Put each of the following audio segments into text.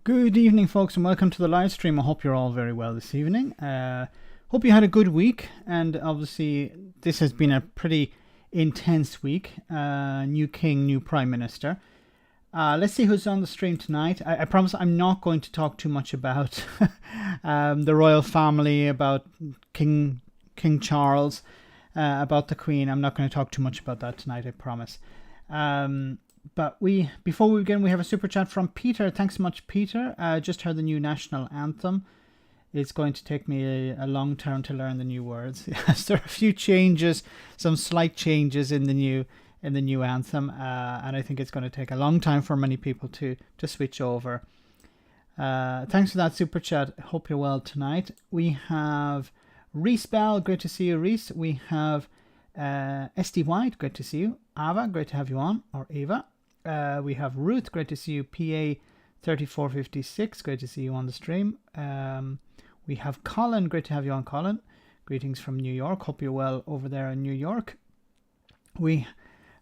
Good evening, folks, and welcome to the live stream. I hope you're all very well this evening. Hope you had a good week, and obviously this has been a pretty intense week. New king, new prime minister. Let's see who's on the stream tonight. I promise I'm not going to talk too much about the royal family, about King Charles, about the Queen. I'm not going to talk too much about that tonight, I promise. But before we begin, we have a super chat from Peter. Thanks so much, Peter. Just heard the new national anthem. It's going to take me a long time to learn the new words. Yes, there are a few changes, some slight changes in the new anthem, and I think it's going to take a long time for many people to switch over. Thanks for that super chat. Hope you're well tonight. We have Reese Bell. Great to see you, Reese. We have SD White. Great to see you. Ava, great to have you on, or Ava. We have Ruth, great to see you. PA 3456, great to see you on the stream. We have Colin, great to have you on, Colin. Greetings from New York. Hope you're well over there in New York.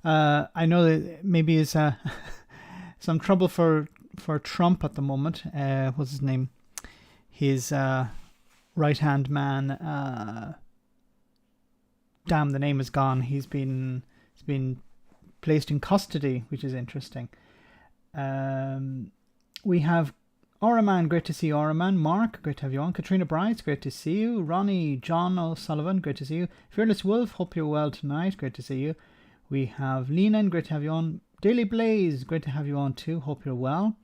I know that maybe it's some trouble for Trump at the moment. What's his name? His right-hand man. Damn, the name is gone. He's been placed in custody, which is interesting. We have Oraman, great to see you, Oraman. Mark, great to have you on. Katrina Brights, great to see you. Ronnie, John O'Sullivan, great to see you. Fearless Wolf, hope you're well tonight, great to see you. We have Lenan, great to have you on. Daily Blaze, great to have you on too, hope you're well.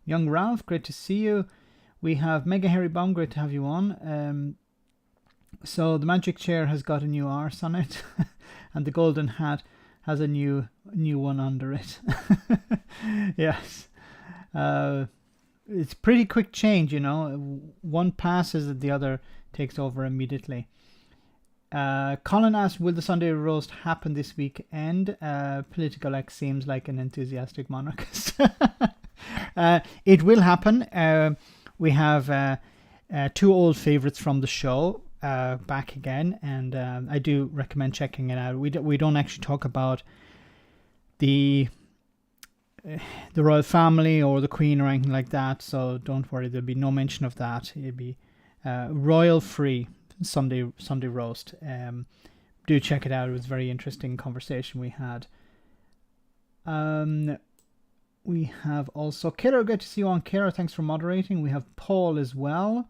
Young Ralph, great to see you. We have Mega Harry Bomb, great to have you on. So the magic chair has got a new arse on it, and the golden hat has a new one under it. Yes. It's pretty quick change, you know. One passes and the other takes over immediately. Colin asked, will the Sunday roast happen this weekend? Political X seems like an enthusiastic monarchist. It will happen. We have two old favourites from the show back again, and I do recommend checking it out. We don't actually talk about the royal family or the Queen or anything like that, so don't worry, there'll be no mention of that. It'll be royal free Sunday roast. Do check it out. It was a very interesting conversation we had. We have also Kira, good to see you on, Kira. Thanks for moderating. We have Paul as well.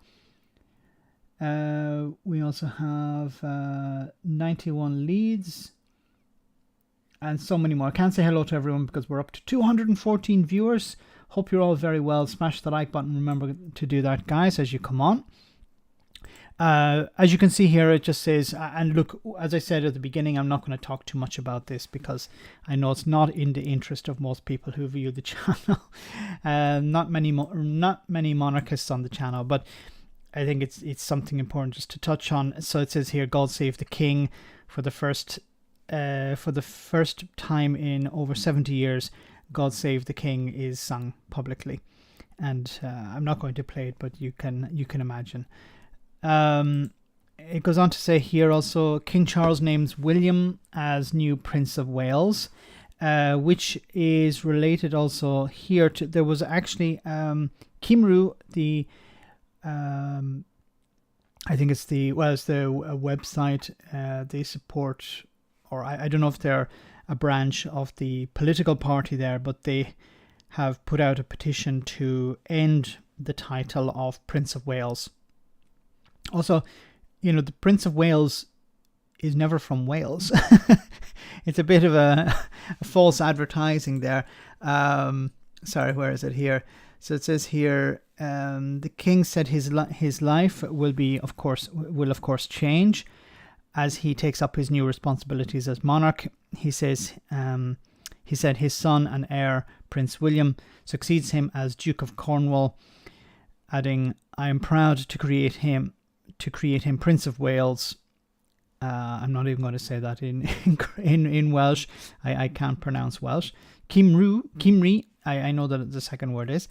We also have 91 leads and so many more. I can't say hello to everyone because we're up to 214 viewers. Hope you're all very well. Smash the like button. Remember to do that, guys, as you come on. As you can see here, it just says, and look, as I said at the beginning, I'm not going to talk too much about this because I know it's not in the interest of most people who view the channel. Not many monarchists on the channel, but I think it's something important just to touch on. So it says here, God Save the King. For the first time in over 70 years, God Save the King is sung publicly, and I'm not going to play it, but you can imagine. It goes on to say here also, King Charles names William as new Prince of Wales, which is related also here to, there was actually Kimru, the I think it's the website they support, or I don't know if they're a branch of the political party there, but they have put out a petition to end the title of Prince of Wales. Also, you know, the Prince of Wales is never from Wales. It's a bit of a false advertising there. Sorry, where is it here? So it says here, the king said his life will of course change as he takes up his new responsibilities as monarch. He said his son and heir Prince William succeeds him as Duke of Cornwall, adding, "I am proud to create him Prince of Wales." I'm not even going to say that in Welsh. I can't pronounce Welsh. Cymru, I know that the second word is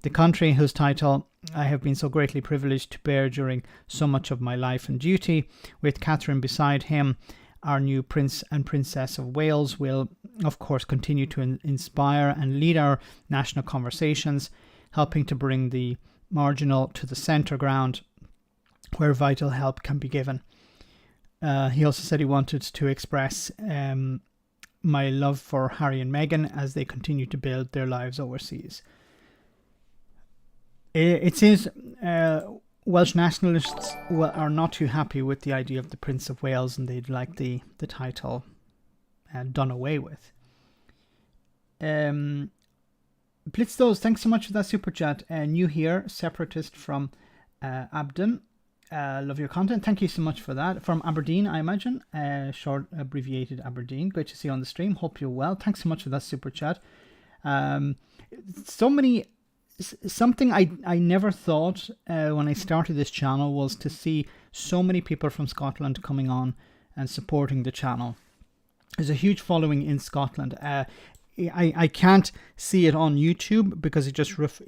the country whose title I have been so greatly privileged to bear during so much of my life and duty. With Catherine beside him, our new Prince and Princess of Wales will, of course, continue to inspire and lead our national conversations. helping to bring the marginal to the centre ground where vital help can be given. He also said he wanted to express my love for Harry and Meghan as they continue to build their lives overseas. It seems Welsh nationalists are not too happy with the idea of the Prince of Wales, and they'd like the title done away with. Blitzdose, thanks so much for that super chat. New here, separatist from Abden. Love your content. Thank you so much for that. From Aberdeen, I imagine. Short abbreviated Aberdeen. Great to see you on the stream. Hope you're well. Thanks so much for that super chat. Something I never thought when I started this channel was to see so many people from Scotland coming on and supporting the channel. There's a huge following in Scotland. I can't see it on YouTube because it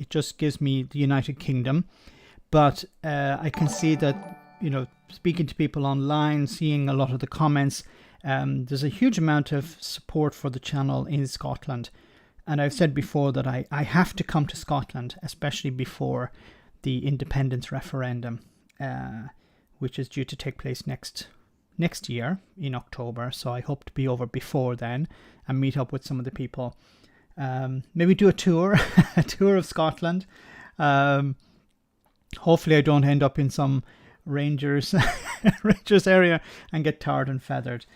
just gives me the United Kingdom. But I can see that, speaking to people online, seeing a lot of the comments, there's a huge amount of support for the channel in Scotland. And I've said before that I have to come to Scotland, especially before the independence referendum, which is due to take place next year in October. So I hope to be over before then and meet up with some of the people. Maybe do a tour, a tour of Scotland. Hopefully I don't end up in some Rangers area and get tarred and feathered.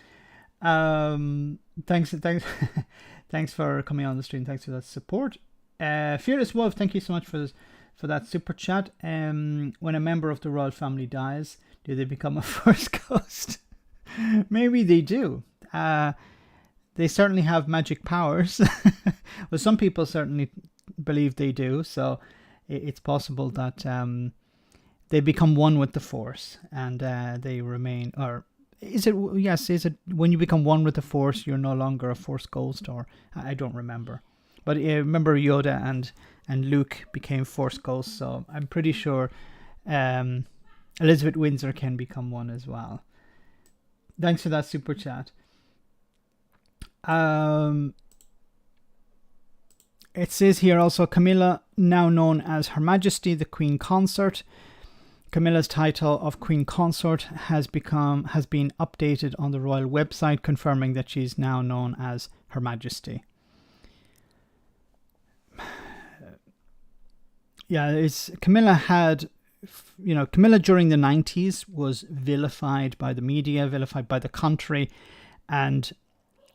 Thanks for coming on the stream. Thanks for that support. Fearless Wolf, thank you so much for that super chat. When a member of the royal family dies, do they become a first ghost? Maybe they do. They certainly have magic powers. Well, some people certainly believe they do, so it's possible that they become one with the Force and they remain, or is it when you become one with the Force, you're no longer a Force ghost, or I don't remember. But remember Yoda and Luke became Force ghosts, so I'm pretty sure Elizabeth Windsor can become one as well. Thanks for that super chat. It says here also, Camilla, now known as Her Majesty the Queen Consort. Camilla's title of Queen Consort has been updated on the royal website, confirming that she is now known as Her Majesty. Yeah, Camilla had, Camilla during the 90s was vilified by the media, vilified by the country, and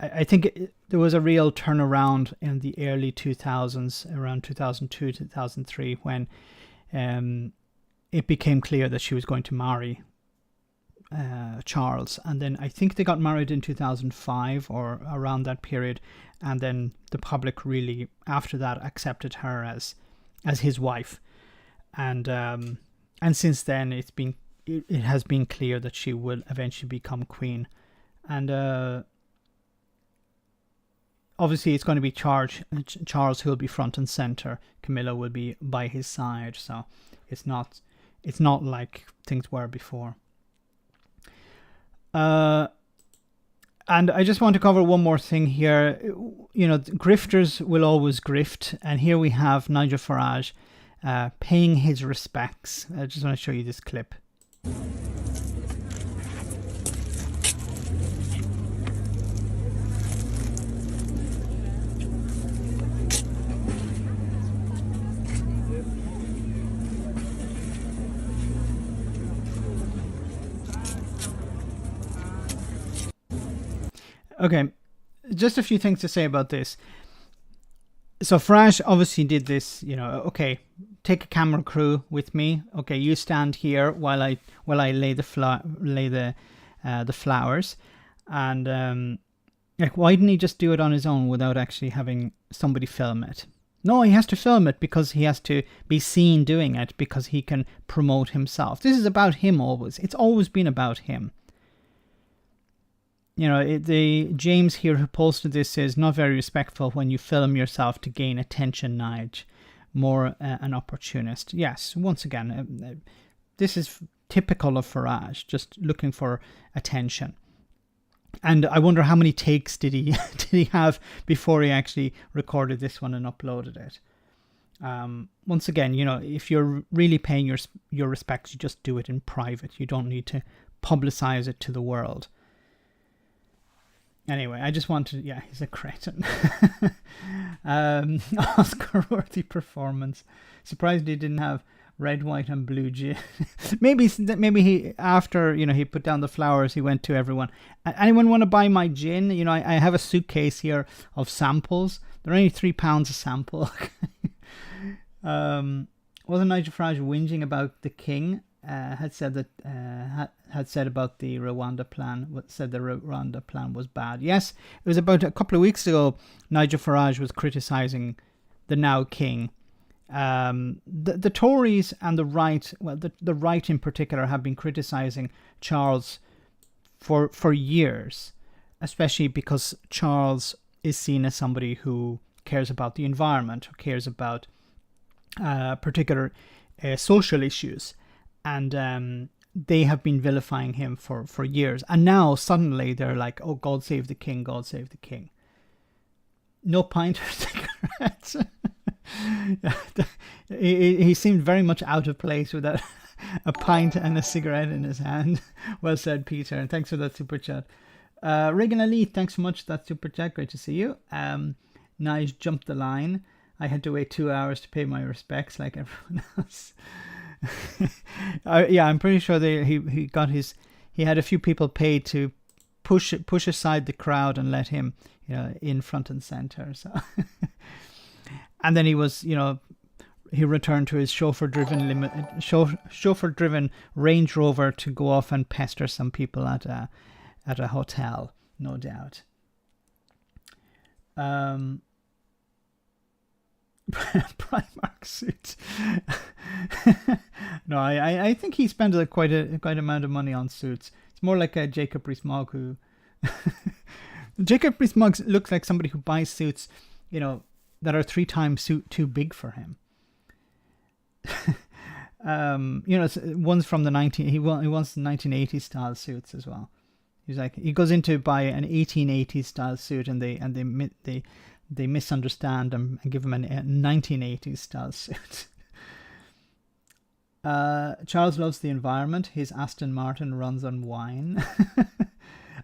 I think there was a real turnaround in the early 2000s, around 2002, 2003, when it became clear that she was going to marry Charles. And then I think they got married in 2005 or around that period. And then the public really, after that, accepted her as his wife. And since then, it has been clear that she will eventually become queen. And obviously, it's going to be Charles who will be front and center. Camilla will be by his side. So it's not like things were before. And I just want to cover one more thing here. Grifters will always grift. And here we have Nigel Farage paying his respects. I just want to show you this clip. Okay, just a few things to say about this. So Farage obviously did this, okay, take a camera crew with me. Okay, you stand here while I lay the flowers, and why didn't he just do it on his own without actually having somebody film it? No, he has to film it because he has to be seen doing it because he can promote himself. This is about him always. It's always been about him. The James here who posted this says, not very respectful when you film yourself to gain attention, Nige. More an opportunist. Yes, once again, this is typical of Farage, just looking for attention. And I wonder how many takes did he have before he actually recorded this one and uploaded it. Once again, if you're really paying your respects, you just do it in private. You don't need to publicize it to the world. Anyway, I just wanted, he's a cretin. Oscar-worthy performance. Surprised he didn't have red, white, and blue gin. maybe he, after he put down the flowers, he went to everyone. Anyone want to buy my gin? I have a suitcase here of samples. They're only £3 a sample. Wasn't Nigel Farage whinging about the king? Had said about the Rwanda plan. Said the Rwanda plan was bad. Yes, it was about a couple of weeks ago. Nigel Farage was criticising the now king. The Tories and the right, well, the right in particular, have been criticising Charles for years, especially because Charles is seen as somebody who cares about the environment, who cares about particular social issues. And they have been vilifying him for years. And now suddenly they're like, oh, God save the king, God save the king. No pint or cigarettes. He seemed very much out of place with that, a pint and a cigarette in his hand. Well said, Peter. And thanks for that super chat. Regan Ali, thanks so much for that super chat. Great to see you. Nige jumped the line. I had to wait 2 hours to pay my respects like everyone else. I'm pretty sure he had a few people paid to push aside the crowd and let him in front and center. So and then he was he returned to his chauffeur driven Range Rover to go off and pester some people at a hotel, no doubt. Primark suit. No, I think he spent quite amount of money on suits. It's more like a Jacob Rees-Mogg who Jacob Rees-Mogg looks like somebody who buys suits that are 3 times too big for him. One's from he wants 1980s style suits as well. He's like, he goes in to buy an 1880s style suit and they misunderstand him and give him a 1980s style suit. Charles loves the environment. His Aston Martin runs on wine.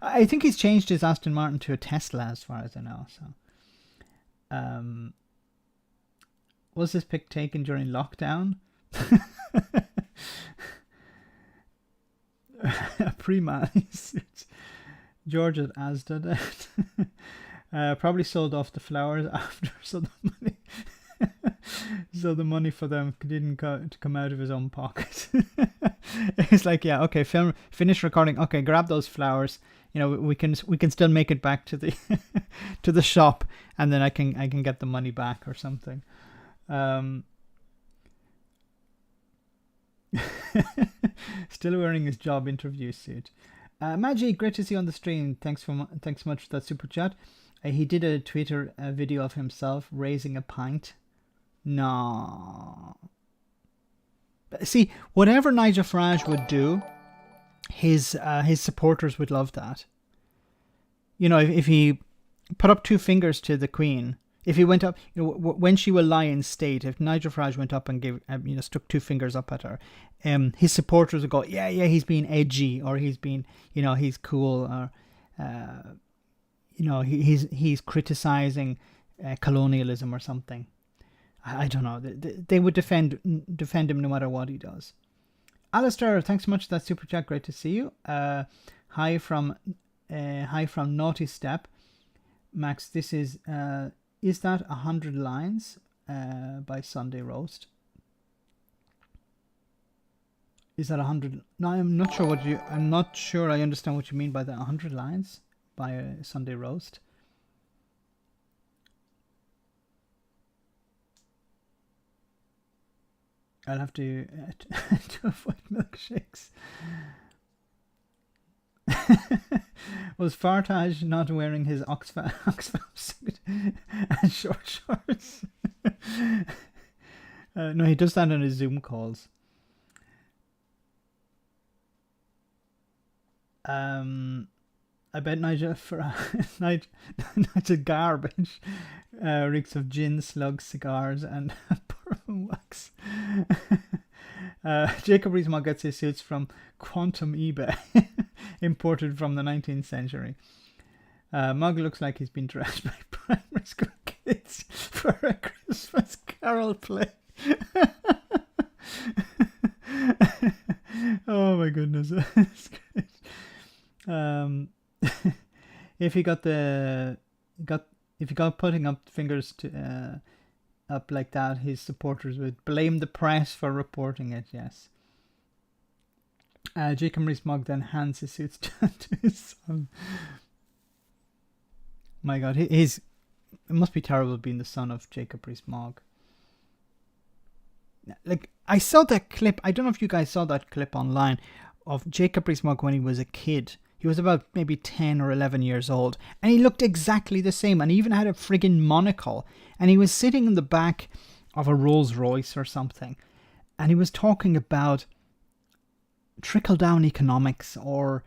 I think he's changed his Aston Martin to a Tesla as far as I know. So, was this pic taken during lockdown? A pre-Mali suit. George at Asda. Probably sold off the flowers after, so the money for them didn't come out of his own pocket. It's like, yeah, okay, finish recording. Okay, grab those flowers. We can still make it back to the to the shop, and then I can get the money back or something. Still wearing his job interview suit. Maggie, great to see you on the stream. Thanks so much for that super chat. He did a Twitter video of himself raising a pint. No. See, whatever Nigel Farage would do, his supporters would love that. If he put up 2 fingers to the Queen, if he went up, when she will lie in state, if Nigel Farage went up and gave, stuck 2 fingers up at her, his supporters would go, yeah, he's being edgy, or he's being, he's cool, or, he's criticizing colonialism or something. I don't know. They would defend him no matter what he does. Alistair, thanks so much for that super chat. Great to see you. Hi from Naughty Step. Max, this is that 100 lines by Sunday Roast? Is that 100? No, I'm not sure I understand what you mean by that. 100 lines by Sunday Roast. I'll have to avoid milkshakes. Was Fartage not wearing his Oxfam suit and short shorts? No, he does that on his Zoom calls. I bet Nigel garbage reeks of gin, slugs, cigars, and Wax. Jacob Rees-Mogg gets his suits from Quantum eBay, imported from the 19th century. Mogg looks like he's been dressed by primary school kids for a Christmas carol play. Oh my goodness. If he got putting up fingers to up like that, his supporters would blame the press for reporting it. Yes. Jacob Rees-Mogg then hands his suits to his son. My God, it must be terrible being the son of Jacob Rees-Mogg. Like, I saw that clip. I don't know if you guys saw that clip online of Jacob Rees-Mogg when he was a kid. He was about maybe 10 or 11 years old, and he looked exactly the same, and he even had a friggin' monocle, and he was sitting in the back of a Rolls Royce or something, and he was talking about trickle-down economics or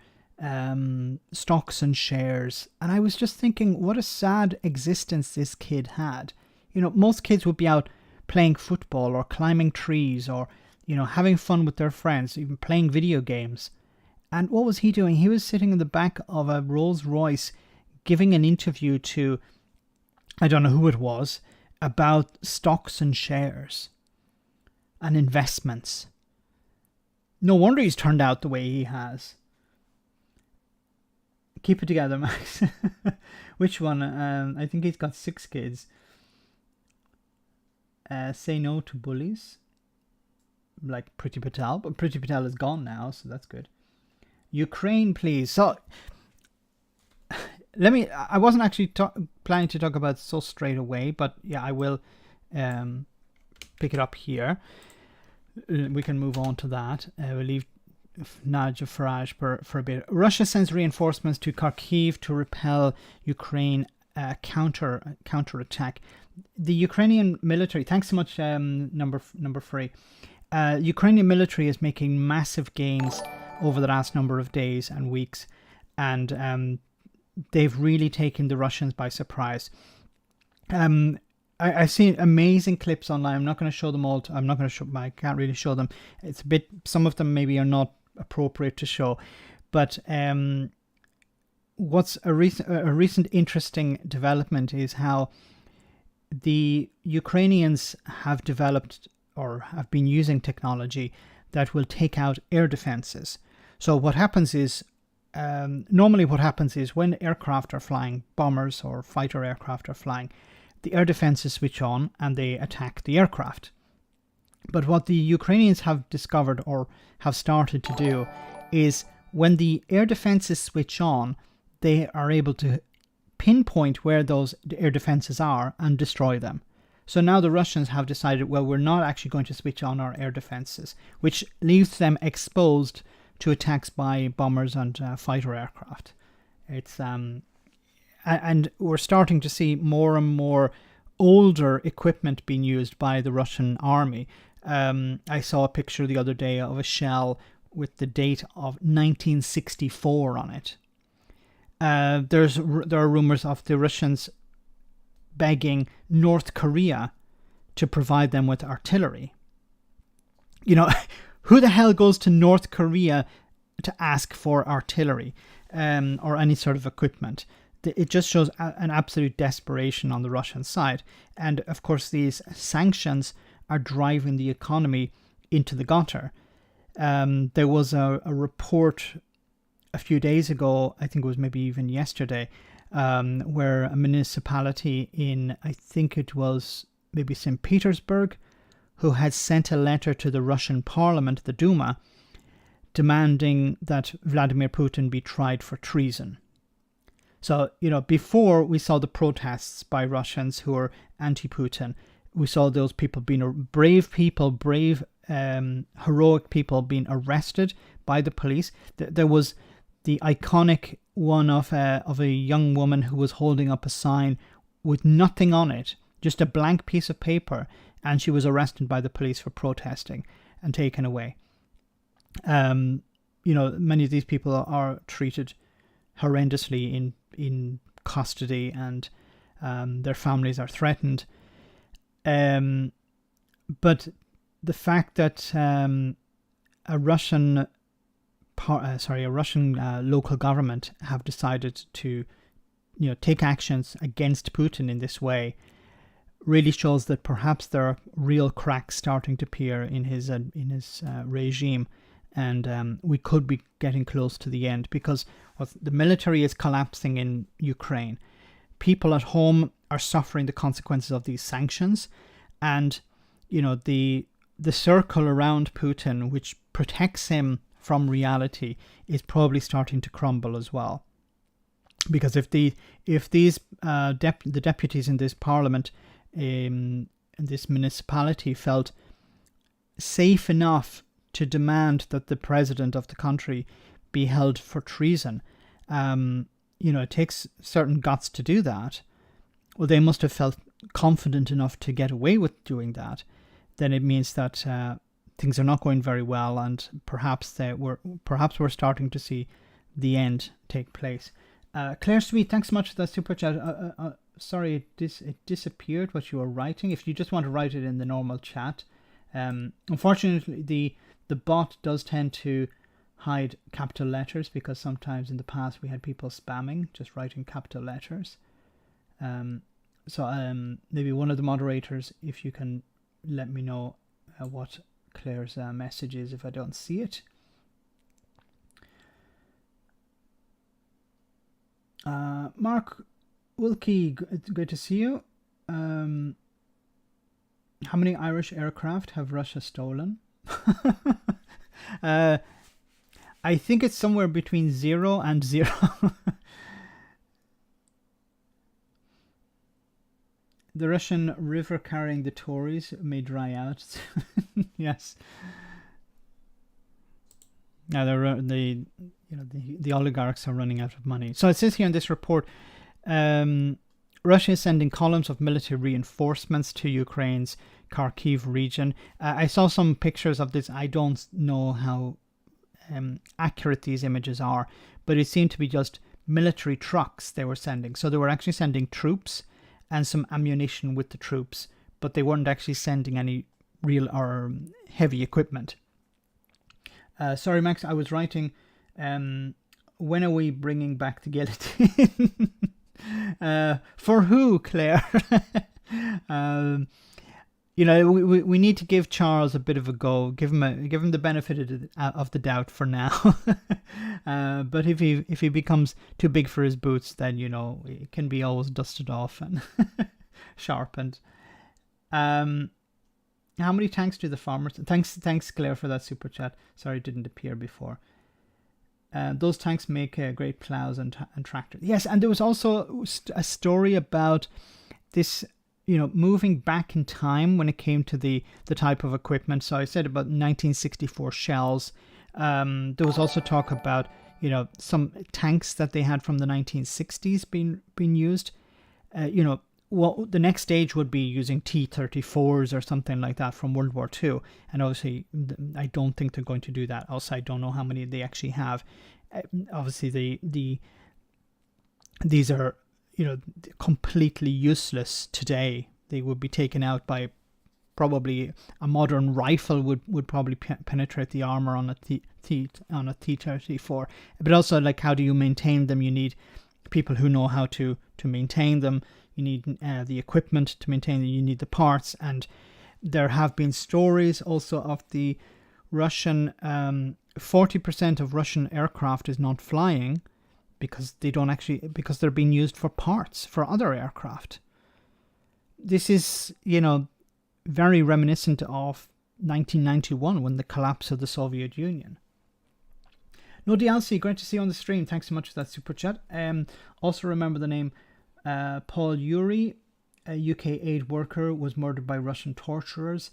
stocks and shares, and I was just thinking, what a sad existence this kid had. You know, most kids would be out playing football or climbing trees or, you know, having fun with their friends, even playing video games. And what was he doing? He was sitting in the back of a Rolls Royce giving an interview to, I don't know who it was, about stocks and shares and investments. No wonder he's turned out the way he has. Keep it together, Max. Which one? I think he's got 6 kids. Say no to bullies. Like Priti Patel. But Priti Patel is gone now, so that's good. Ukraine, please. So, I wasn't actually planning to talk about it so straight away, but yeah, I will pick it up here. We can move on to that. We'll leave Nigel Farage for a bit. Russia sends reinforcements to Kharkiv to repel Ukraine counter-attack. The Ukrainian military, thanks so much, number 3. Ukrainian military is making massive gains over the last number of days and weeks, and they've really taken the Russians by surprise. I've seen amazing clips online. I'm not going to show them all. I can't really show them. It's a bit. Some of them maybe are not appropriate to show, but what's a recent interesting development is how the Ukrainians have developed or have been using technology that will take out air defenses. So what happens is, normally what happens is when aircraft are flying, bombers or fighter aircraft are flying, the air defenses switch on and they attack the aircraft. But what the Ukrainians have discovered or have started to do is when the air defenses switch on, they are able to pinpoint where those air defenses are and destroy them. So now the Russians have decided, well, we're not actually going to switch on our air defenses, which leaves them exposed to attacks by bombers and fighter aircraft. It's and we're starting to see more and more older equipment being used by the Russian army. I saw a picture the other day of a shell with the date of 1964 on it. There are rumors of the Russians begging North Korea to provide them with artillery. You know, who the hell goes to North Korea to ask for artillery or any sort of equipment? It just shows an absolute desperation on the Russian side. And of course, these sanctions are driving the economy into the gutter. There was a report a few days ago, I think it was maybe even yesterday, where a municipality in, I think it was maybe St. Petersburg, who had sent a letter to the Russian parliament, the Duma, demanding that Vladimir Putin be tried for treason. So, you know, before we saw the protests by Russians who are anti-Putin, we saw those people being brave, heroic people being arrested by the police. There was the iconic one of a young woman who was holding up a sign with nothing on it, just a blank piece of paper, and she was arrested by the police for protesting and taken away. You know, many of these people are treated horrendously in custody, and their families are threatened. But the fact that a Russian local government have decided to, take actions against Putin in this way really shows that perhaps there are real cracks starting to appear in his regime, and we could be getting close to the end, because the military is collapsing in Ukraine. People at home are suffering the consequences of these sanctions, and the circle around Putin, which protects him from reality, is probably starting to crumble as well. Because if the deputies in this parliament, in this municipality, felt safe enough to demand that the president of the country be held for treason, it takes certain guts to do that. Well, they must have felt confident enough to get away with doing that. Then it means that things are not going very well, and perhaps we're starting to see the end take place. Claire Sweet, thanks so much for that super chat. Sorry, it disappeared what you were writing. If you just want to write it in the normal chat. Unfortunately, the bot does tend to hide capital letters, because sometimes in the past we had people spamming, just writing capital letters. So maybe one of the moderators, if you can let me know what Claire's message is if I don't see it. Mark Wilkie, good to see you. How many Irish aircraft have Russia stolen? I think it's somewhere between 0 and 0. The Russian river carrying the Tories may dry out. Yes. Now the oligarchs are running out of money. So it says here in this report, Russia is sending columns of military reinforcements to Ukraine's Kharkiv region. I saw some pictures of this. I don't know how accurate these images are, but it seemed to be just military trucks they were sending. So they were actually sending troops and some ammunition with the troops, but they weren't actually sending any real or heavy equipment. Sorry, Max, I was writing, when are we bringing back the guillotine? For who, Claire? We need to give Charles a bit of a go. Give him the benefit of the doubt for now. But if he becomes too big for his boots, then it can be always dusted off and sharpened. How many tanks do the farmers? Thanks, Claire, for that super chat. Sorry, it didn't appear before. Those tanks make great plows and tractors. Yes, and there was also a story about this, moving back in time when it came to the type of equipment. So I said about 1964 shells. There was also talk about, some tanks that they had from the 1960s being used. Well, the next stage would be using T-34s or something like that from World War II. And obviously, I don't think they're going to do that. Also, I don't know how many they actually have. Obviously, these are, completely useless today. They would be taken out by probably a modern rifle would probably penetrate the armor on a T-34. But also, like, how do you maintain them? You need people who know how to maintain them. You need the equipment to maintain them. You need the parts. And there have been stories also of the Russian, 40% of Russian aircraft is not flying because because they're being used for parts for other aircraft. This is, very reminiscent of 1991 when the collapse of the Soviet Union. No DLC, great to see you on the stream. Thanks so much for that super chat. Also remember the name Paul Yuri, a UK aid worker, was murdered by Russian torturers,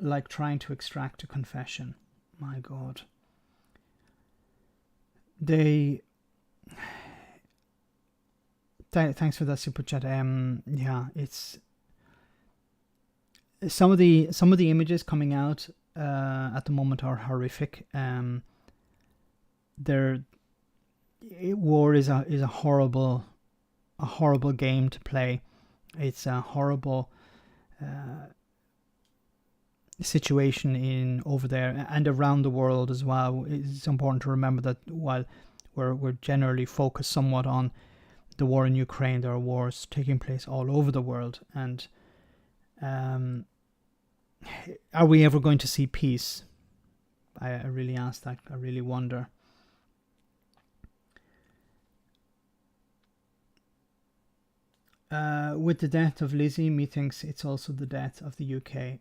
like trying to extract a confession. My God. Thanks for that super chat. Yeah, it's some of the images coming out at the moment are horrific. War is a horrible game to play. It's a horrible situation in over there and around the world as well. It's important to remember that while we're generally focused somewhat on the war in Ukraine, there are wars taking place all over the world, and are we ever going to see peace? I really ask that. I really wonder. With the death of Lizzie, methinks it's also the death of the UK.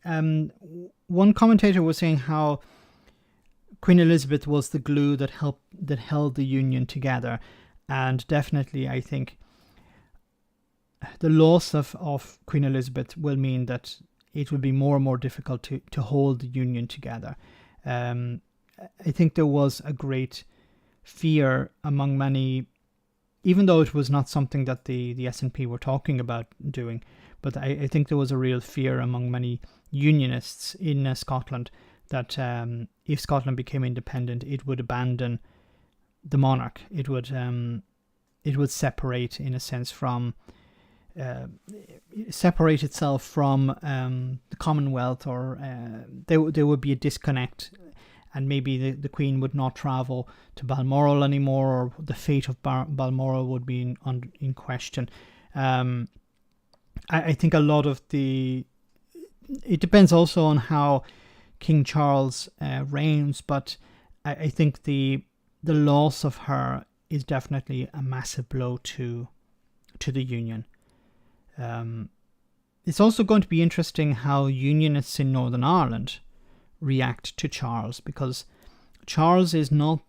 One commentator was saying how Queen Elizabeth was the glue that held the Union together, and definitely I think the loss of Queen Elizabeth will mean that it will be more and more difficult to hold the Union together. I think there was a great fear among many, even though it was not something that the SNP were talking about doing, but I think there was a real fear among many Unionists in Scotland that if Scotland became independent, it would abandon the monarch. It would separate, in a sense, from separate itself from the Commonwealth, or there would be a disconnect, and maybe the Queen would not travel to Balmoral anymore, or the fate of Balmoral would be in question. I think a lot of it depends also on how King Charles reigns, but I think the loss of her is definitely a massive blow to the Union. It's also going to be interesting how Unionists in Northern Ireland react to Charles, because Charles is more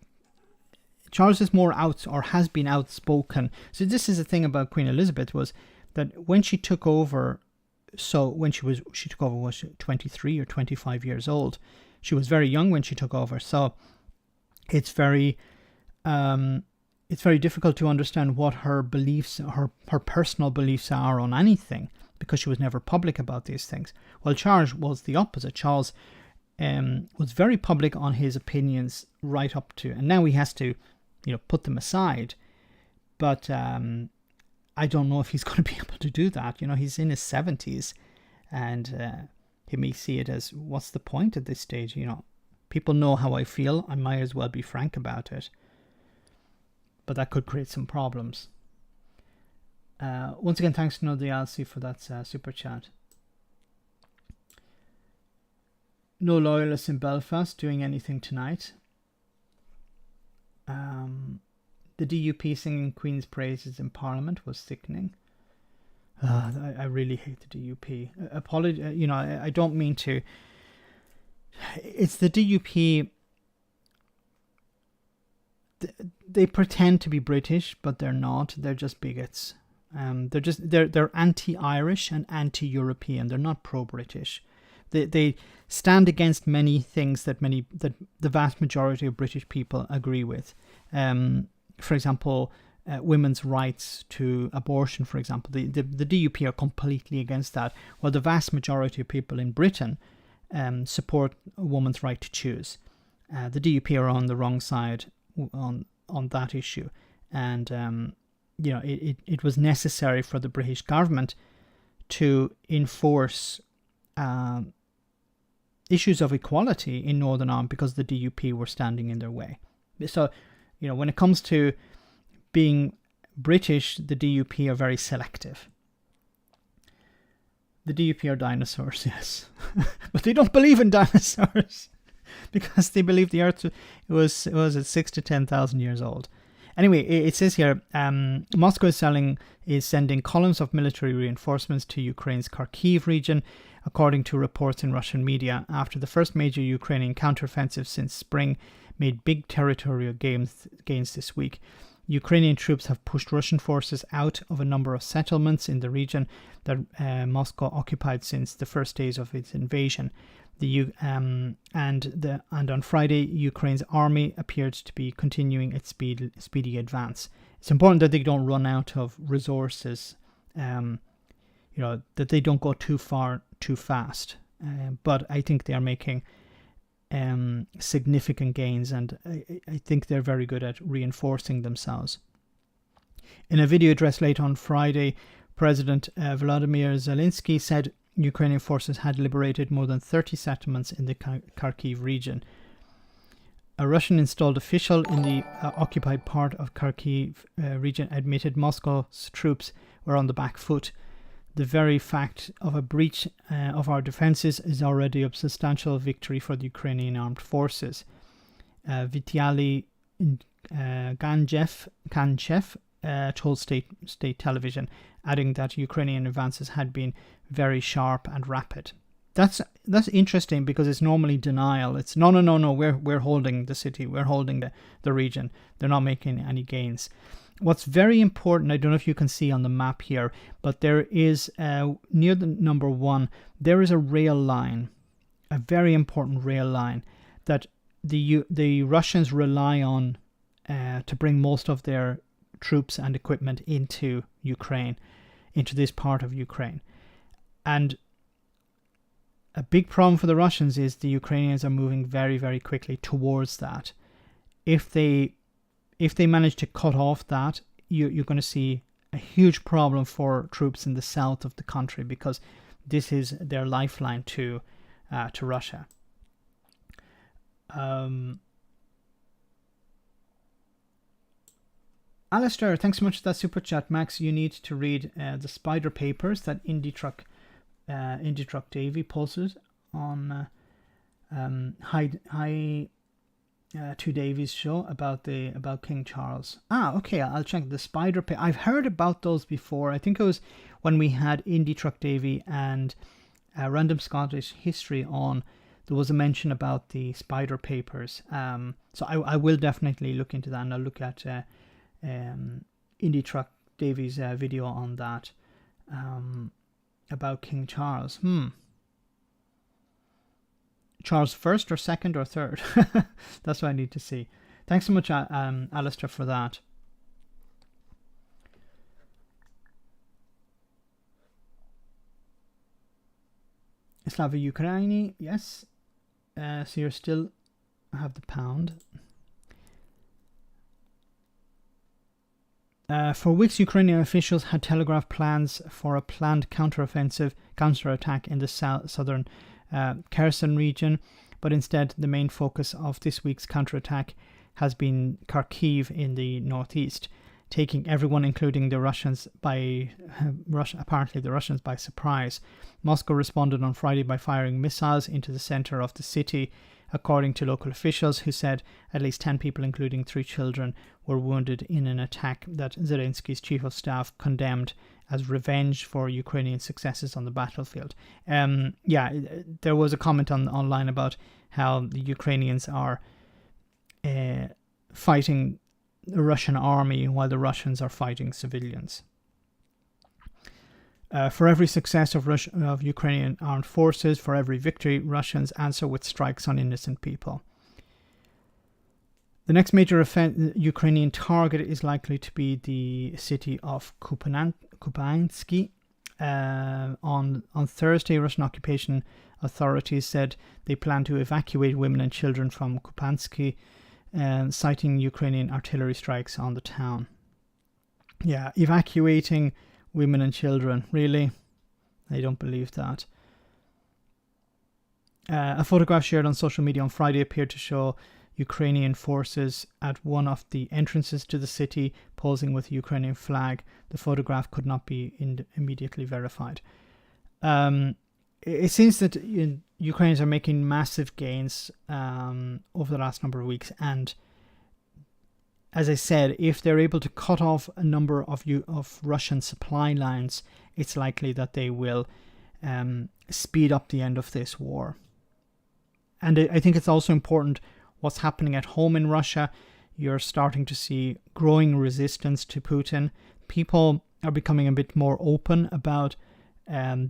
out, or has been outspoken. So this is the thing about Queen Elizabeth, was that when she took over, she took over, was she 23 or 25 years old? She was very young when she took over, so it's very difficult to understand what her beliefs, her personal beliefs are on anything, because she was never public about these things. Well, Charles was the opposite. Charles was very public on his opinions right up to, and now he has to, put them aside. But I don't know if he's going to be able to do that. He's in his 70s, and he may see it as, what's the point at this stage? People know how I feel. I might as well be frank about it. But that could create some problems. Once again, thanks to Noddy Alcy for that super chat. No loyalists in Belfast doing anything tonight. The DUP singing Queen's praises in Parliament was sickening. I really hate the DUP. I don't mean to. It's the DUP. They pretend to be British, but they're not. They're just bigots. They're anti-Irish and anti-European. They're not pro-British. They stand against many things that the vast majority of British people agree with. For example, women's rights to abortion, for example. The DUP are completely against that, while the vast majority of people in Britain support a woman's right to choose. The DUP are on the wrong side on that issue, and it was necessary for the British government to enforce issues of equality in Northern Ireland because the DUP were standing in their way. So, when it comes to being British, the DUP are very selective. The DUP are dinosaurs, yes. But they don't believe in dinosaurs because they believe the Earth was at 6 to 10,000 years old. Anyway, it says here, Moscow is sending columns of military reinforcements to Ukraine's Kharkiv region, according to reports in Russian media, after the first major Ukrainian counteroffensive since spring made big territorial gains this week. Ukrainian troops have pushed Russian forces out of a number of settlements in the region that Moscow occupied since the first days of its invasion. And on Friday, Ukraine's army appeared to be continuing its speedy advance. It's important that they don't run out of resources, that they don't go too far too fast. But I think they are making significant gains, and I think they're very good at reinforcing themselves. In a video address late on Friday, President Volodymyr Zelensky said Ukrainian forces had liberated more than 30 settlements in the Kharkiv region. A Russian-installed official in the occupied part of Kharkiv region admitted Moscow's troops were on the back foot. The very fact of a breach of our defenses is already a substantial victory for the Ukrainian armed forces. Vitaly Ganchev told state television, adding that Ukrainian advances had been very sharp and rapid. That's interesting, because it's normally denial. It's no, we're holding the city, we're holding the region. They're not making any gains. What's very important, I don't know if you can see on the map here, but there is near the number 1, there is a rail line, a very important rail line that the Russians rely on to bring most of their troops and equipment into Ukraine, into this part of Ukraine. And a big problem for the Russians is the Ukrainians are moving very, very quickly towards that. If they manage to cut off that, you're going to see a huge problem for troops in the south of the country, because this is their lifeline to Russia. Alistair, thanks so much for that super chat. Max, you need to read the spider papers that Indie Truck Davy posted on to Davy's show about King Charles. Okay, I'll check the spider. I've heard about those before. I think it was when we had Indie Truck Davy and Random Scottish History on. There was a mention about the spider papers. So I will definitely look into that, and I'll look at Indie Truck Davy's video on that about King Charles. Charles first or second or third? That's what I need to see. Thanks so much, Alistair, for that. Slava Ukraini, yes. So you still have the pound. For weeks, Ukrainian officials had telegraphed plans for a planned counterattack in the southern Kherson region, but instead the main focus of this week's counterattack has been Kharkiv in the northeast, taking everyone, including the Russians, apparently the Russians, by surprise. Moscow responded on Friday by firing missiles into the center of the city, according to local officials, who said at least 10 people, including 3 children, were wounded in an attack that Zelensky's chief of staff condemned as revenge for Ukrainian successes on the battlefield. There was a comment online about how the Ukrainians are fighting the Russian army while the Russians are fighting civilians. For every success of Ukrainian armed forces, for every victory, Russians answer with strikes on innocent people. The next major Ukrainian target is likely to be the city of Kupianski. On Thursday, Russian occupation authorities said they plan to evacuate women and children from Kupianski, citing Ukrainian artillery strikes on the town. Yeah, evacuating women and children, really? I don't believe that. A photograph shared on social media on Friday appeared to show Ukrainian forces at one of the entrances to the city, posing with a Ukrainian flag. The photograph could not be immediately verified. It seems that Ukrainians are making massive gains over the last number of weeks, and as I said, if they're able to cut off a number of Russian supply lines, it's likely that they will speed up the end of this war. And I think it's also important what's happening at home in Russia. You're starting to see growing resistance to Putin. People are becoming a bit more open about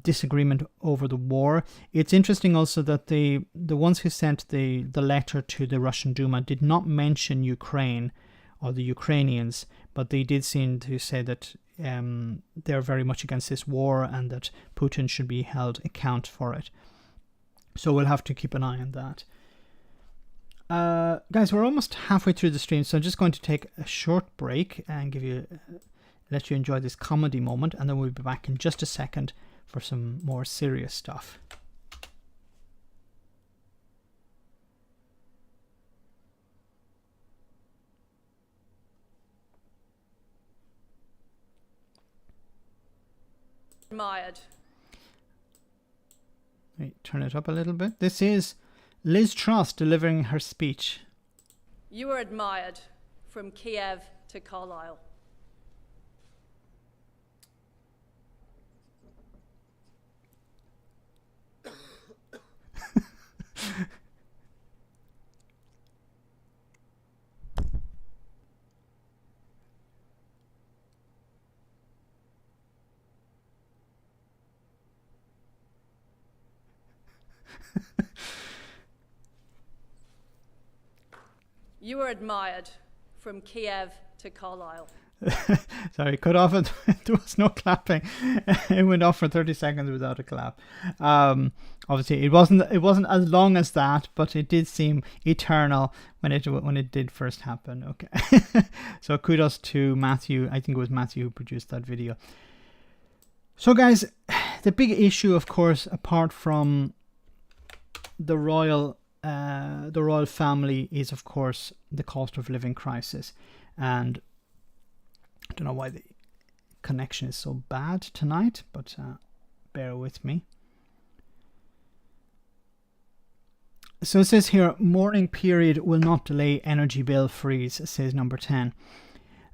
disagreement over the war. It's interesting also that the ones who sent the letter to the Russian Duma did not mention Ukraine or the Ukrainians, but they did seem to say that they're very much against this war and that Putin should be held account for it. So we'll have to keep an eye on that. Guys, we're almost halfway through the stream, so I'm just going to take a short break and let you enjoy this comedy moment, and then we'll be back in just a second for some more serious stuff. Admired. Wait, turn it up a little bit. This is Liz Truss delivering her speech. You were admired from Kiev to Carlisle. You were admired from Kiev to Carlisle. Sorry, cut off it. There was no clapping. It went off for 30 seconds without a clap. Obviously, it wasn't as long as that, but it did seem eternal when it did first happen. Okay, so kudos to Matthew. I think it was Matthew who produced that video. So, guys, the big issue, of course, apart from the royal family, is of course the cost of living crisis. And I don't know why the connection is so bad tonight, but bear with me. So it says here, mourning period will not delay energy bill freeze, says number 10.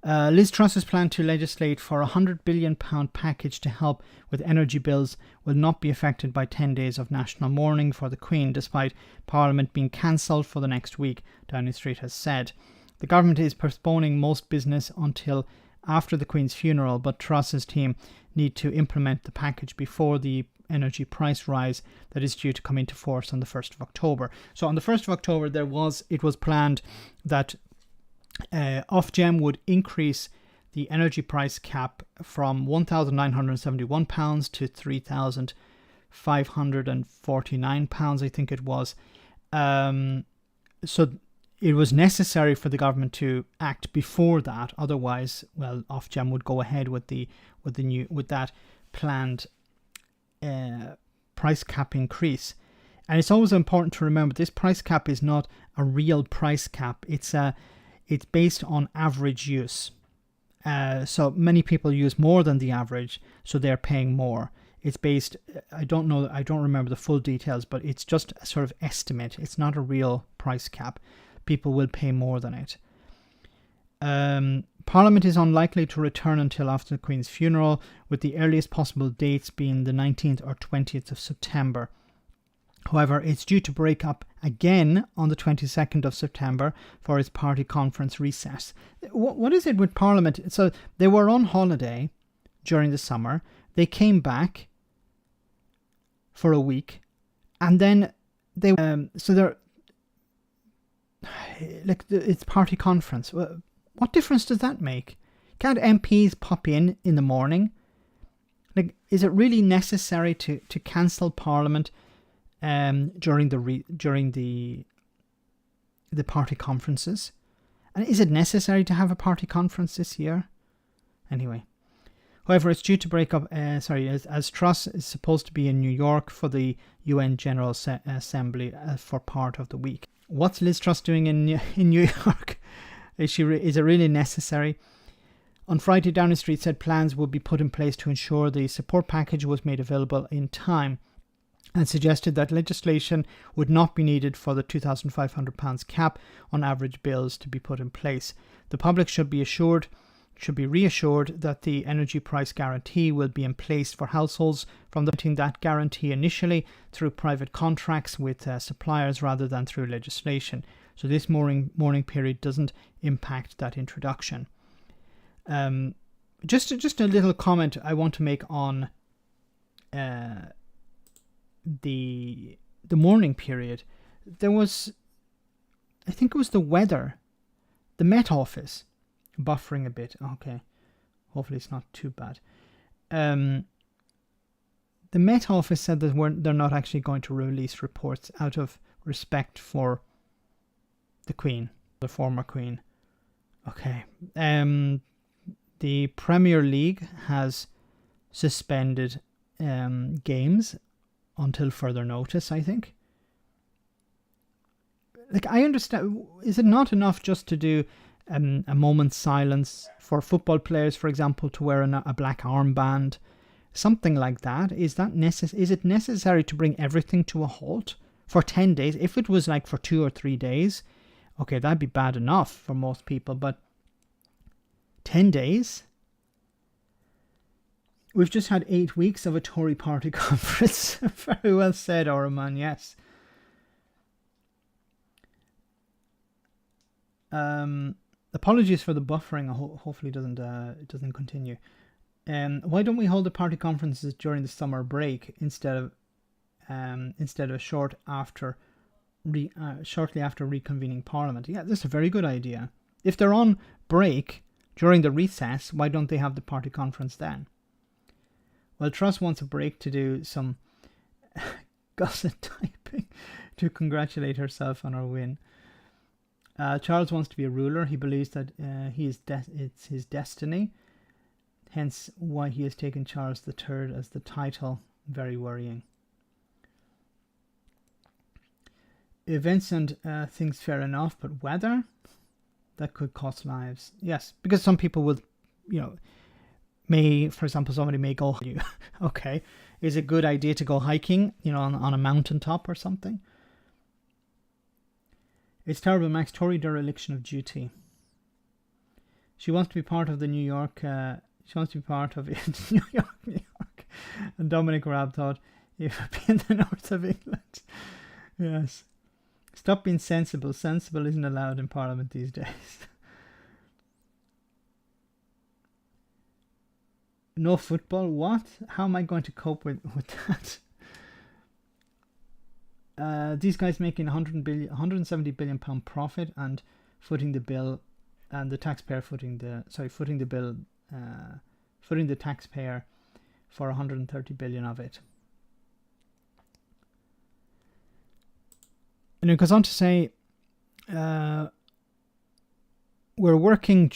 Liz Truss's plan to legislate for a £100 billion package to help with energy bills will not be affected by 10 days of national mourning for the Queen, despite Parliament being cancelled for the next week, Downing Street has said. The government is postponing most business until after the Queen's funeral, but Truss's team need to implement the package before the energy price rise that is due to come into force on the 1st of October. So on the 1st of October, it was planned that Ofgem would increase the energy price cap from £1,971 to £3,549, I think it was. So it was necessary for the government to act before that. Otherwise, well, Ofgem would go ahead with that planned price cap increase. And it's always important to remember this price cap is not a real price cap. It's based on average use. So many people use more than the average, so they're paying more. It's based, I don't remember the full details, but it's just a sort of estimate. It's not a real price cap. People will pay more than it. Parliament is unlikely to return until after the Queen's funeral, with the earliest possible dates being the 19th or 20th of September. However, it's due to break up again on the 22nd of September for its party conference recess. What is it with Parliament? So they were on holiday during the summer. They came back for a week, and then it's party conference. What difference does that make? Can't MPs pop in the morning? Like, is it really necessary to cancel Parliament during the party conferences? And is it necessary to have a party conference this year? Anyway, however, it's due to break up. As Truss is supposed to be in New York for the UN General Assembly for part of the week. What's Liz Truss doing in New York? Is it really necessary? On Friday, Downing Street said plans would be put in place to ensure the support package was made available in time, and suggested that legislation would not be needed for the £2,500 cap on average bills to be put in place. The public should be reassured that the energy price guarantee will be in place for households from that guarantee initially through private contracts with suppliers rather than through legislation. So this mourning period doesn't impact that introduction. Just a little comment I want to make on the mourning period. There was, I think it was the weather, the Met Office, buffering a bit. Okay, hopefully it's not too bad. The Met Office said that they're not actually going to release reports out of respect for the Queen, the former Queen. Okay. The Premier League has suspended games until further notice, I think. Like, I understand, is it not enough just to do a moment's silence for football players, for example, to wear a black armband? Something like that. Is it necessary to bring everything to a halt for 10 days? If it was like for 2 or 3 days, okay, that'd be bad enough for most people, but 10 days? We've just had 8 weeks of a Tory party conference. Very well said, Oraman, yes. Apologies for the buffering. Hopefully it doesn't continue. Why don't we hold the party conferences during the summer break instead of shortly after reconvening Parliament? Yeah, that's a very good idea. If they're on break during the recess, why don't they have the party conference then? Well, Truss wants a break to do some gossip typing to congratulate herself on her win. Charles wants to be a ruler. He believes that it's his destiny. Hence why he has taken Charles III as the title. Very worrying. Events and things fair enough, but weather? That could cost lives. Yes, because some people will, for example, somebody may go, okay, is it a good idea to go hiking, on a mountaintop or something? It's terrible, Max. Tory dereliction of duty. She wants to be part of the New York. She wants to be part of New York. And Dominic Raab thought it would be in the north of England. Yes. Stop being sensible. Sensible isn't allowed in Parliament these days. No football? What? How am I going to cope with that? These guys making 170 billion pound profit and footing the bill, and the taxpayer footing the taxpayer for 130 billion of it. And it goes on to say, we're working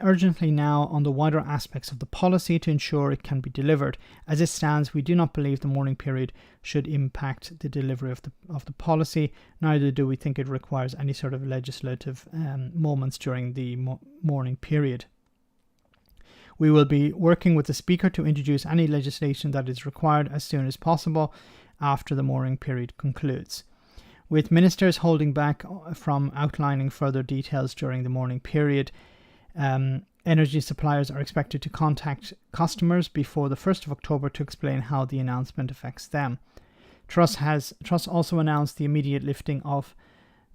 urgently now on the wider aspects of the policy to ensure it can be delivered. As it stands, we do not believe the mourning period should impact the delivery of the policy. Neither do we think it requires any sort of legislative moments during the mourning period. We will be working with the Speaker to introduce any legislation that is required as soon as possible after the mourning period concludes. With ministers holding back from outlining further details during the mourning period, energy suppliers are expected to contact customers before the 1st of October to explain how the announcement affects them. Truss also announced the immediate lifting of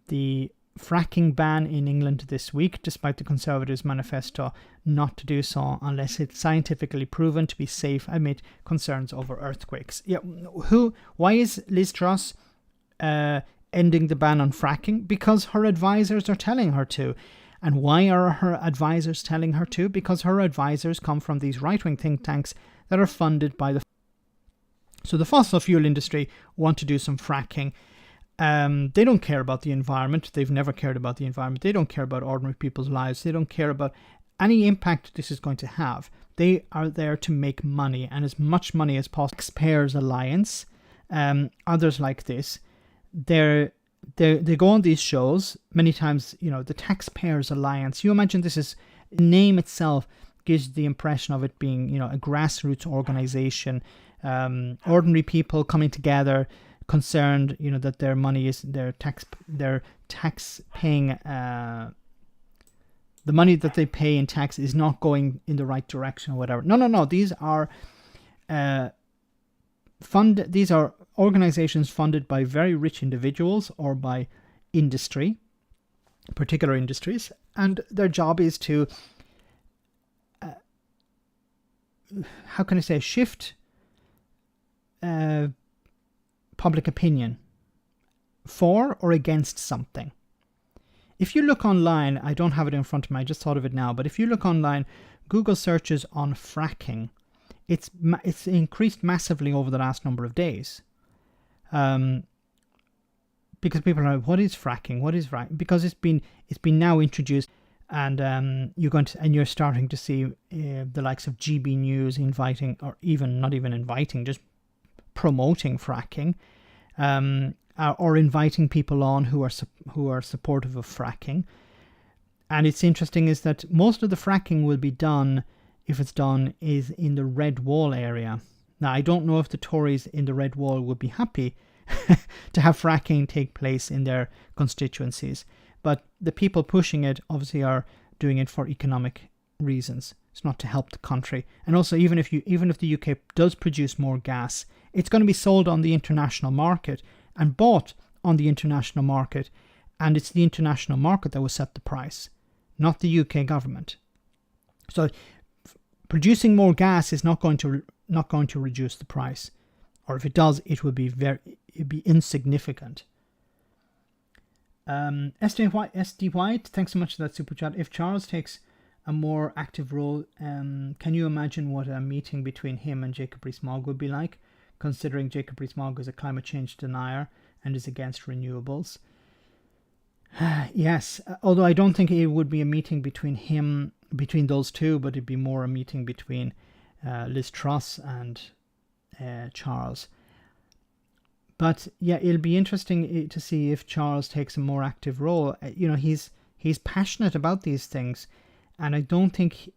the fracking ban in England this week, despite the Conservatives' manifesto not to do so unless it's scientifically proven to be safe amid concerns over earthquakes. Yeah, why is Liz Truss ending the ban on fracking? Because her advisors are telling her to. And why are her advisors telling her to? Because her advisors come from these right-wing think tanks that are funded by so the fossil fuel industry want to do some fracking. They don't care about the environment. They've never cared about the environment. They don't care about ordinary people's lives. They don't care about any impact this is going to have. They are there to make money, and as much money as possible. Taxpayers Alliance, others like this, they go on these shows many times. The Taxpayers Alliance. You imagine this is name itself gives the impression of it being a grassroots organization, ordinary people coming together, concerned that their money is their tax paying. The money that they pay in tax is not going in the right direction or whatever. No. These are These are organizations funded by very rich individuals or by industry, particular industries, and their job is to, shift public opinion for or against something. If you look online, I don't have it in front of me, I just thought of it now, but if you look online, Google searches on fracking, it's increased massively over the last number of days. Because people are like, what is fracking? What is fracking? Because it's been now introduced And you're starting to see the likes of GB News inviting, or even not even inviting, just promoting fracking, or inviting people on who are supportive of fracking. And it's interesting is that most of the fracking will be done, if it's done, is in the Red Wall area. Now, I don't know if the Tories in the Red Wall would be happy to have fracking take place in their constituencies, but the people pushing it obviously are doing it for economic reasons. It's not to help the country. And also, even if the UK does produce more gas, it's going to be sold on the international market and bought on the international market, and it's the international market that will set the price, not the UK government. So producing more gas is not going to reduce the price, or if it does, it will be insignificant. SD White, thanks so much for that super chat. If Charles takes a more active role, can you imagine what a meeting between him and Jacob Rees-Mogg would be like, considering Jacob Rees-Mogg is a climate change denier and is against renewables? Yes, although I don't think it would be a meeting between those two, but it'd be more a meeting between Liz Truss and Charles. But yeah, it'll be interesting to see if Charles takes a more active role. He's passionate about these things, and I don't think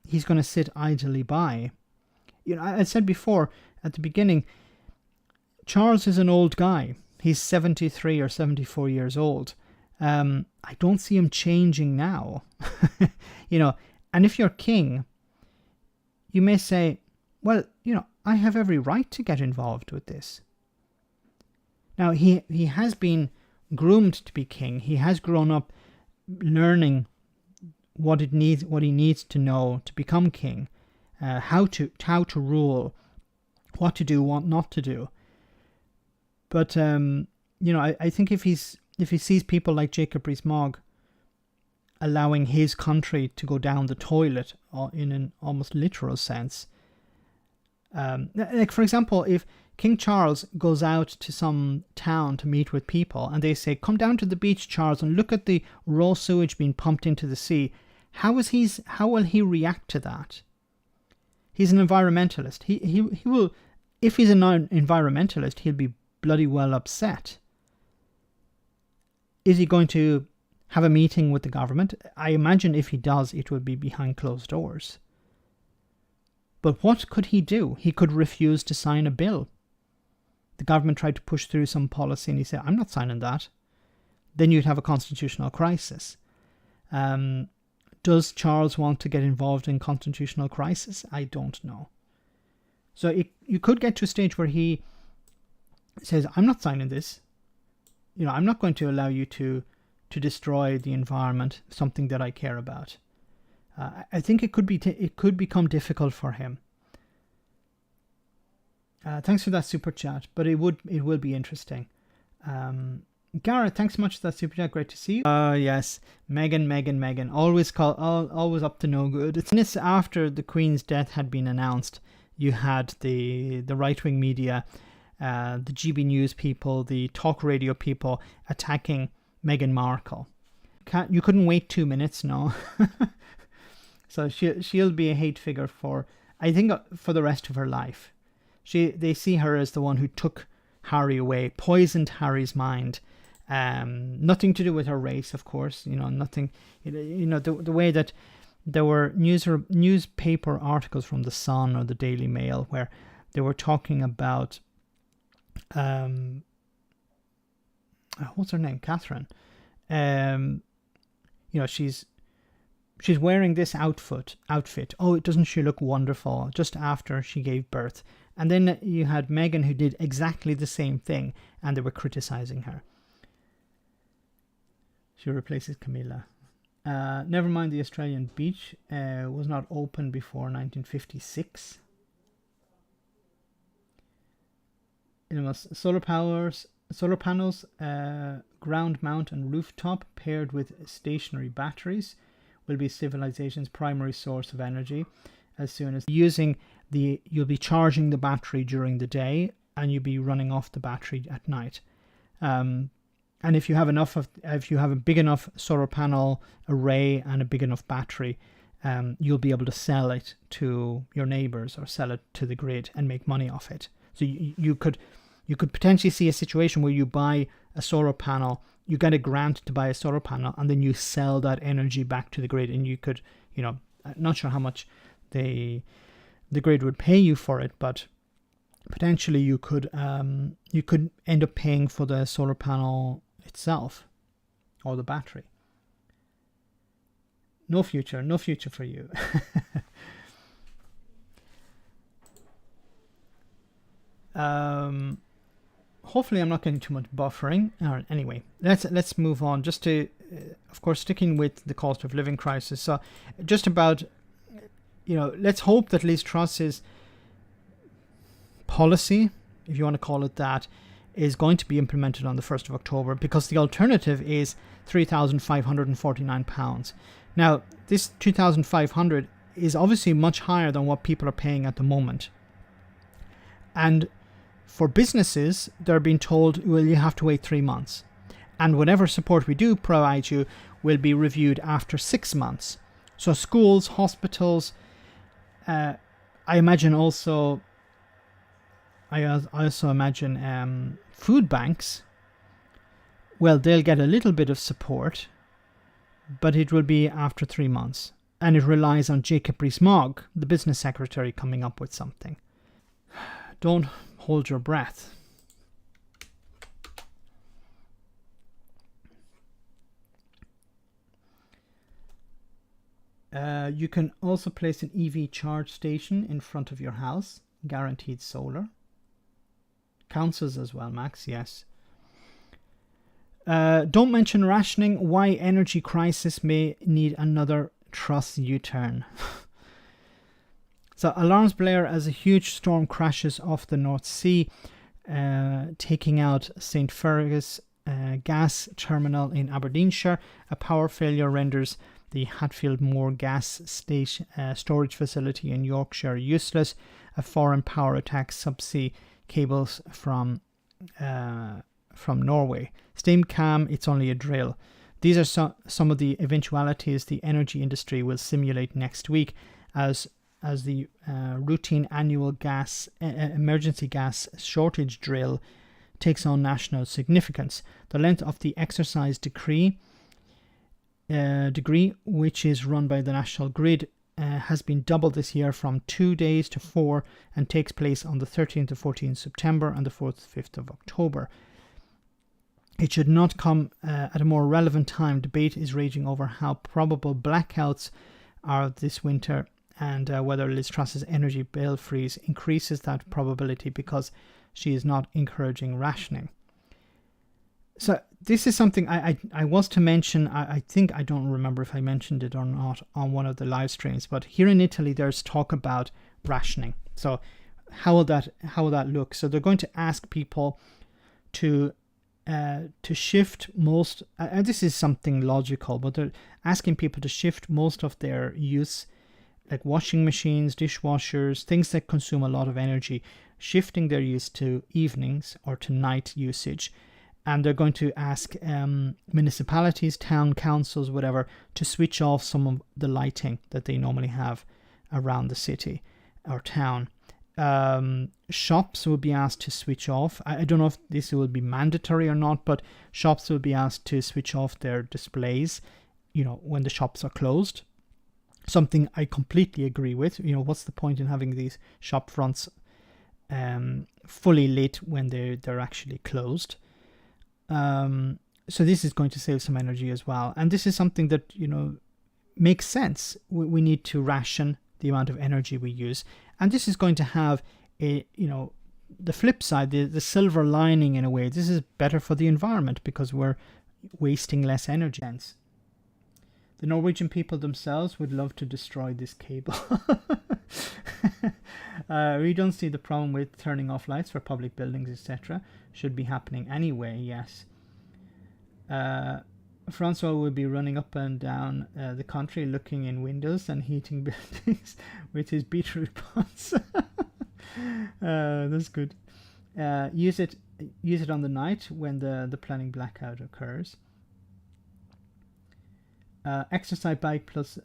he's going to sit idly by. I said before at the beginning, Charles is an old guy. He's 73 or 74 years old. I don't see him changing now. And if you're king, you may say, well, I have every right to get involved with this. Now, he has been groomed to be king. He has grown up learning what he needs to know to become king, how to rule, what to do, what not to do. But I think if he sees people like Jacob Rees-Mogg allowing his country to go down the toilet, in an almost literal sense, like for example, if King Charles goes out to some town to meet with people and they say, come down to the beach, Charles, and look at the raw sewage being pumped into the sea, how will he react to that? He's an environmentalist. He will, if he's an environmentalist, he'll be bloody well upset. Is he going to have a meeting with the government? I imagine if he does, it will be behind closed doors. But what could he do? He could refuse to sign a bill. The government tried to push through some policy and he said, I'm not signing that. Then you'd have a constitutional crisis. Does Charles want to get involved in constitutional crisis? I don't know. So you could get to a stage where he says, I'm not signing this. I'm not going to allow you to destroy the environment, something that I care about. I think it could become difficult for him. Thanks for that super chat, but it will be interesting. Gareth, thanks so much for that super chat. Great to see you. Yes, Meghan, always up to no good. It's after the Queen's death had been announced. You had the right-wing media, the GB News people, the talk radio people attacking Meghan Markle. You couldn't wait 2 minutes, no. So she'll be a hate figure for the rest of her life. They see her as the one who took Harry away, poisoned Harry's mind. Nothing to do with her race, of course. Nothing. The way that there were newspaper articles from the Sun or the Daily Mail where they were talking about what's her name, Catherine. She's wearing this outfit. Oh, doesn't she look wonderful? Just after she gave birth. And then you had Meghan, who did exactly the same thing, and they were criticizing her. She replaces Camilla. Never mind, the Australian beach was not open before 1956. It was solar panels, ground mount and rooftop paired with stationary batteries will be civilization's primary source of energy. As soon as you'll be charging the battery during the day and you'll be running off the battery at night. And if you have a big enough solar panel array and a big enough battery, you'll be able to sell it to your neighbors or sell it to the grid and make money off it. So you could potentially see a situation where you buy a solar panel, you get a grant to buy a solar panel, and then you sell that energy back to the grid, and you could, I'm not sure how much the grid would pay you for it, but potentially you could end up paying for the solar panel itself or the battery. No future for you. Hopefully I'm not getting too much buffering. All right, anyway, let's move on. Just to, of course, sticking with the cost of living crisis. So, just about, let's hope that Liz Truss's policy, if you want to call it that, is going to be implemented on the 1st of October, because the alternative is £3,549. Now, this 2,500 is obviously much higher than what people are paying at the moment. And for businesses, they're being told, well, you have to wait 3 months. And whatever support we do provide you will be reviewed after 6 months. So schools, hospitals, I also imagine food banks, well, they'll get a little bit of support, but it will be after 3 months. And it relies on Jacob Rees-Mogg, the business secretary, coming up with something. Don't hold your breath. You can also place an EV charge station in front of your house, guaranteed solar. Councils as well, Max, yes. Don't mention rationing. Why energy crisis may need another Truss U-turn. So alarms blare as a huge storm crashes off the North Sea, taking out St. Fergus gas terminal in Aberdeenshire. A power failure renders the Hatfield Moor gas station storage facility in Yorkshire useless. A foreign power attacks subsea cables from Norway. Steam calm, it's only a drill. These are some of the eventualities the energy industry will simulate next week as the routine annual gas emergency gas shortage drill takes on national significance. The length of the exercise degree, which is run by the National Grid, has been doubled this year from 2 days to 4, and takes place on the 13th to 14th September and the 4th to 5th of October. It should not come at a more relevant time. Debate is raging over how probable blackouts are this winter, and whether Liz Truss's energy bill freeze increases that probability, because she is not encouraging rationing. So this is something I was to mention. I think, I don't remember if I mentioned it or not on one of the live streams, but here in Italy there's talk about rationing. So how will that look? So they're going to ask people to shift most, and this is something logical, but they're asking people to shift most of their use, like washing machines, dishwashers, things that consume a lot of energy, shifting their use to evenings or to night usage. And they're going to ask municipalities, town councils, whatever, to switch off some of the lighting that they normally have around the city or town. Shops will be asked to switch off. I don't know if this will be mandatory or not, but shops will be asked to switch off their displays, when the shops are closed. Something I completely agree with. What's the point in having these shop fronts fully lit when they're actually closed? So this is going to save some energy as well. And this is something that, makes sense. We need to ration the amount of energy we use. And this is going to have the flip side, the silver lining in a way. This is better for the environment because we're wasting less energy. The Norwegian people themselves would love to destroy this cable. We don't see the problem with turning off lights for public buildings, etc. Should be happening anyway, yes. Francois will be running up and down the country looking in windows and heating buildings with his beetroot pots. That's good. Use it use it on the night when the planning blackout occurs. Exercise bike plus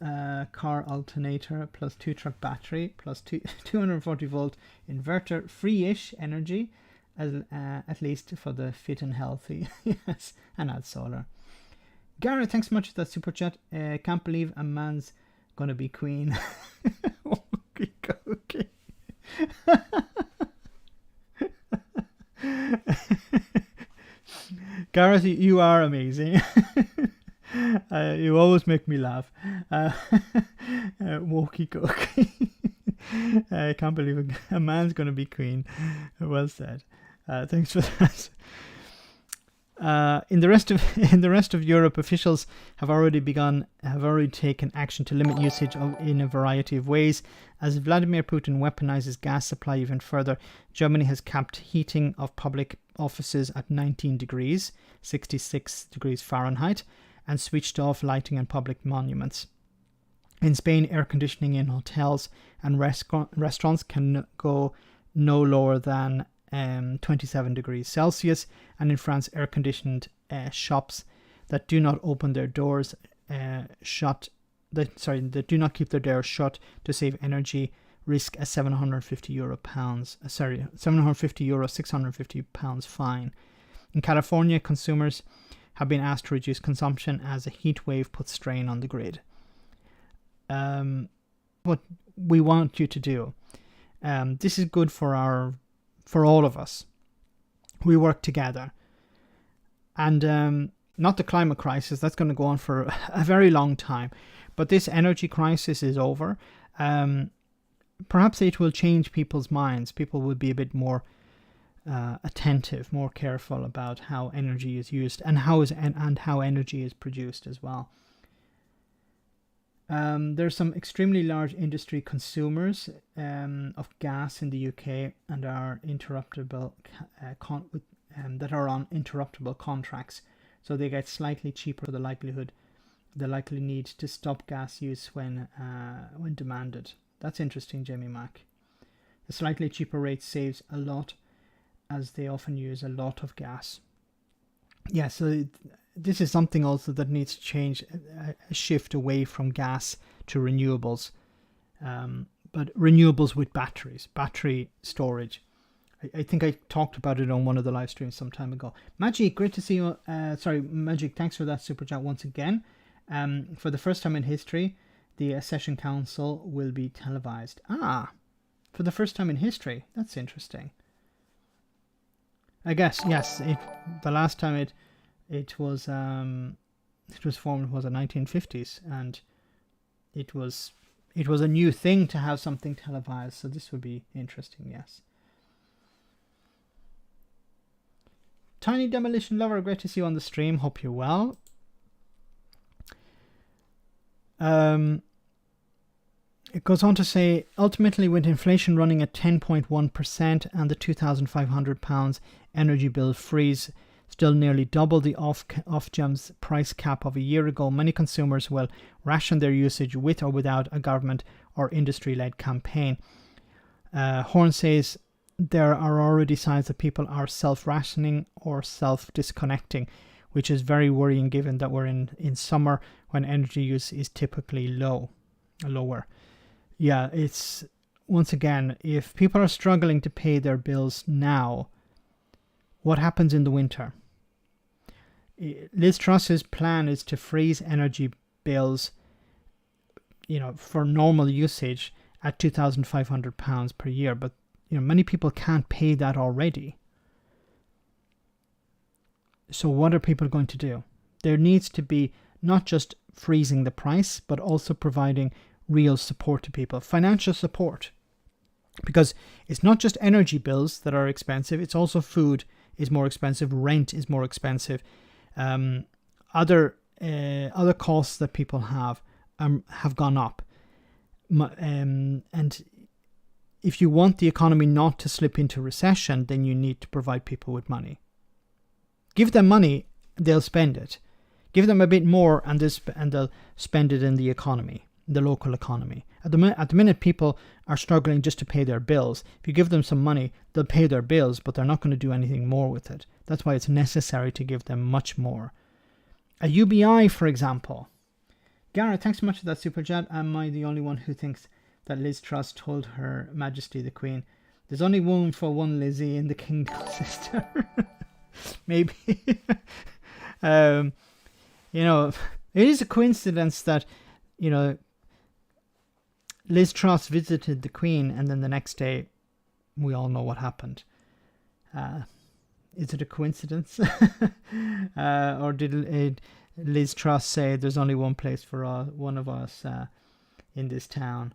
car alternator plus 2-truck battery plus 240 volt inverter, free-ish energy, at least for the fit and healthy. Yes, and add solar. Gareth, thanks so much for that super chat. Can't believe a man's gonna be queen. Okay. Gareth, you are amazing. You always make me laugh. Wokey cookie. I can't believe a man's going to be queen. Well said. Thanks for that. In the rest of Europe, officials have already taken action to limit usage in a variety of ways. As Vladimir Putin weaponizes gas supply even further, Germany has capped heating of public offices at 19 degrees, 66 degrees Fahrenheit, and switched off lighting on public monuments. In Spain, air conditioning in hotels and restaurants can go no lower than 27 degrees Celsius, and in France, air-conditioned shops that do not open their doors that do not keep their doors shut to save energy risk a £650 fine. In California, consumers have been asked to reduce consumption as a heat wave puts strain on the grid. What we want you to do, this is good for all of us. We work together, and not the climate crisis, that's going to go on for a very long time, but this energy crisis is over. Perhaps it will change people's minds. People will be a bit more attentive, more careful about how energy is used and how energy is produced as well. There's some extremely large industry consumers of gas in the UK and are interruptible that are on interruptible contracts, so they get slightly cheaper for the likely need to stop gas use when demanded. That's interesting, Jamie Mack. The slightly cheaper rate saves a lot, as they often use a lot of gas. Yeah, so this is something also that needs to change, a shift away from gas to renewables, but renewables with battery storage. I think I talked about it on one of the live streams some time ago. Magic, great to see you. Magic, thanks for that super chat once again. For the first time in history, the session council will be televised. For the first time in history. That's interesting. I guess, yes. The last time it was formed was the 1950s, and it was a new thing to have something televised. So this would be interesting. Yes. Tiny Demolition Lover, great to see you on the stream. Hope you're well. It goes on to say, ultimately, with inflation running at 10.1% and the £2,500 energy bill freeze still nearly double the Ofgem's price cap of a year ago, many consumers will ration their usage with or without a government or industry-led campaign. Horn says there are already signs that people are self-rationing or self-disconnecting, which is very worrying given that we're in summer when energy use is typically lower. Yeah, it's, once again, if people are struggling to pay their bills now, what happens in the winter? Liz Truss's plan is to freeze energy bills, for normal usage at £2,500 per year, but many people can't pay that already. So what are people going to do? There needs to be not just freezing the price, but also providing real support to people, financial support, because it's not just energy bills that are expensive, it's also food is more expensive, rent is more expensive, other costs that people have gone up, and if you want the economy not to slip into recession, then you need to provide people with money. Give them money, they'll spend it. Give them a bit more, and they'll spend it in the economy. the local economy. At the minute, people are struggling just to pay their bills. If you give them some money, they'll pay their bills, but they're not going to do anything more with it. That's why it's necessary to give them much more. A UBI, for example. Gareth, thanks so much for that super chat. Am I the only one who thinks that Liz Truss told Her Majesty the Queen, "There's only room for one Lizzie in the kingdom, sister"? Maybe. You know, it is a coincidence that, you know, Liz Truss visited the Queen, and then the next day, we all know what happened. Is it a coincidence? Or did Liz Truss say there's only one place for one of us in this town?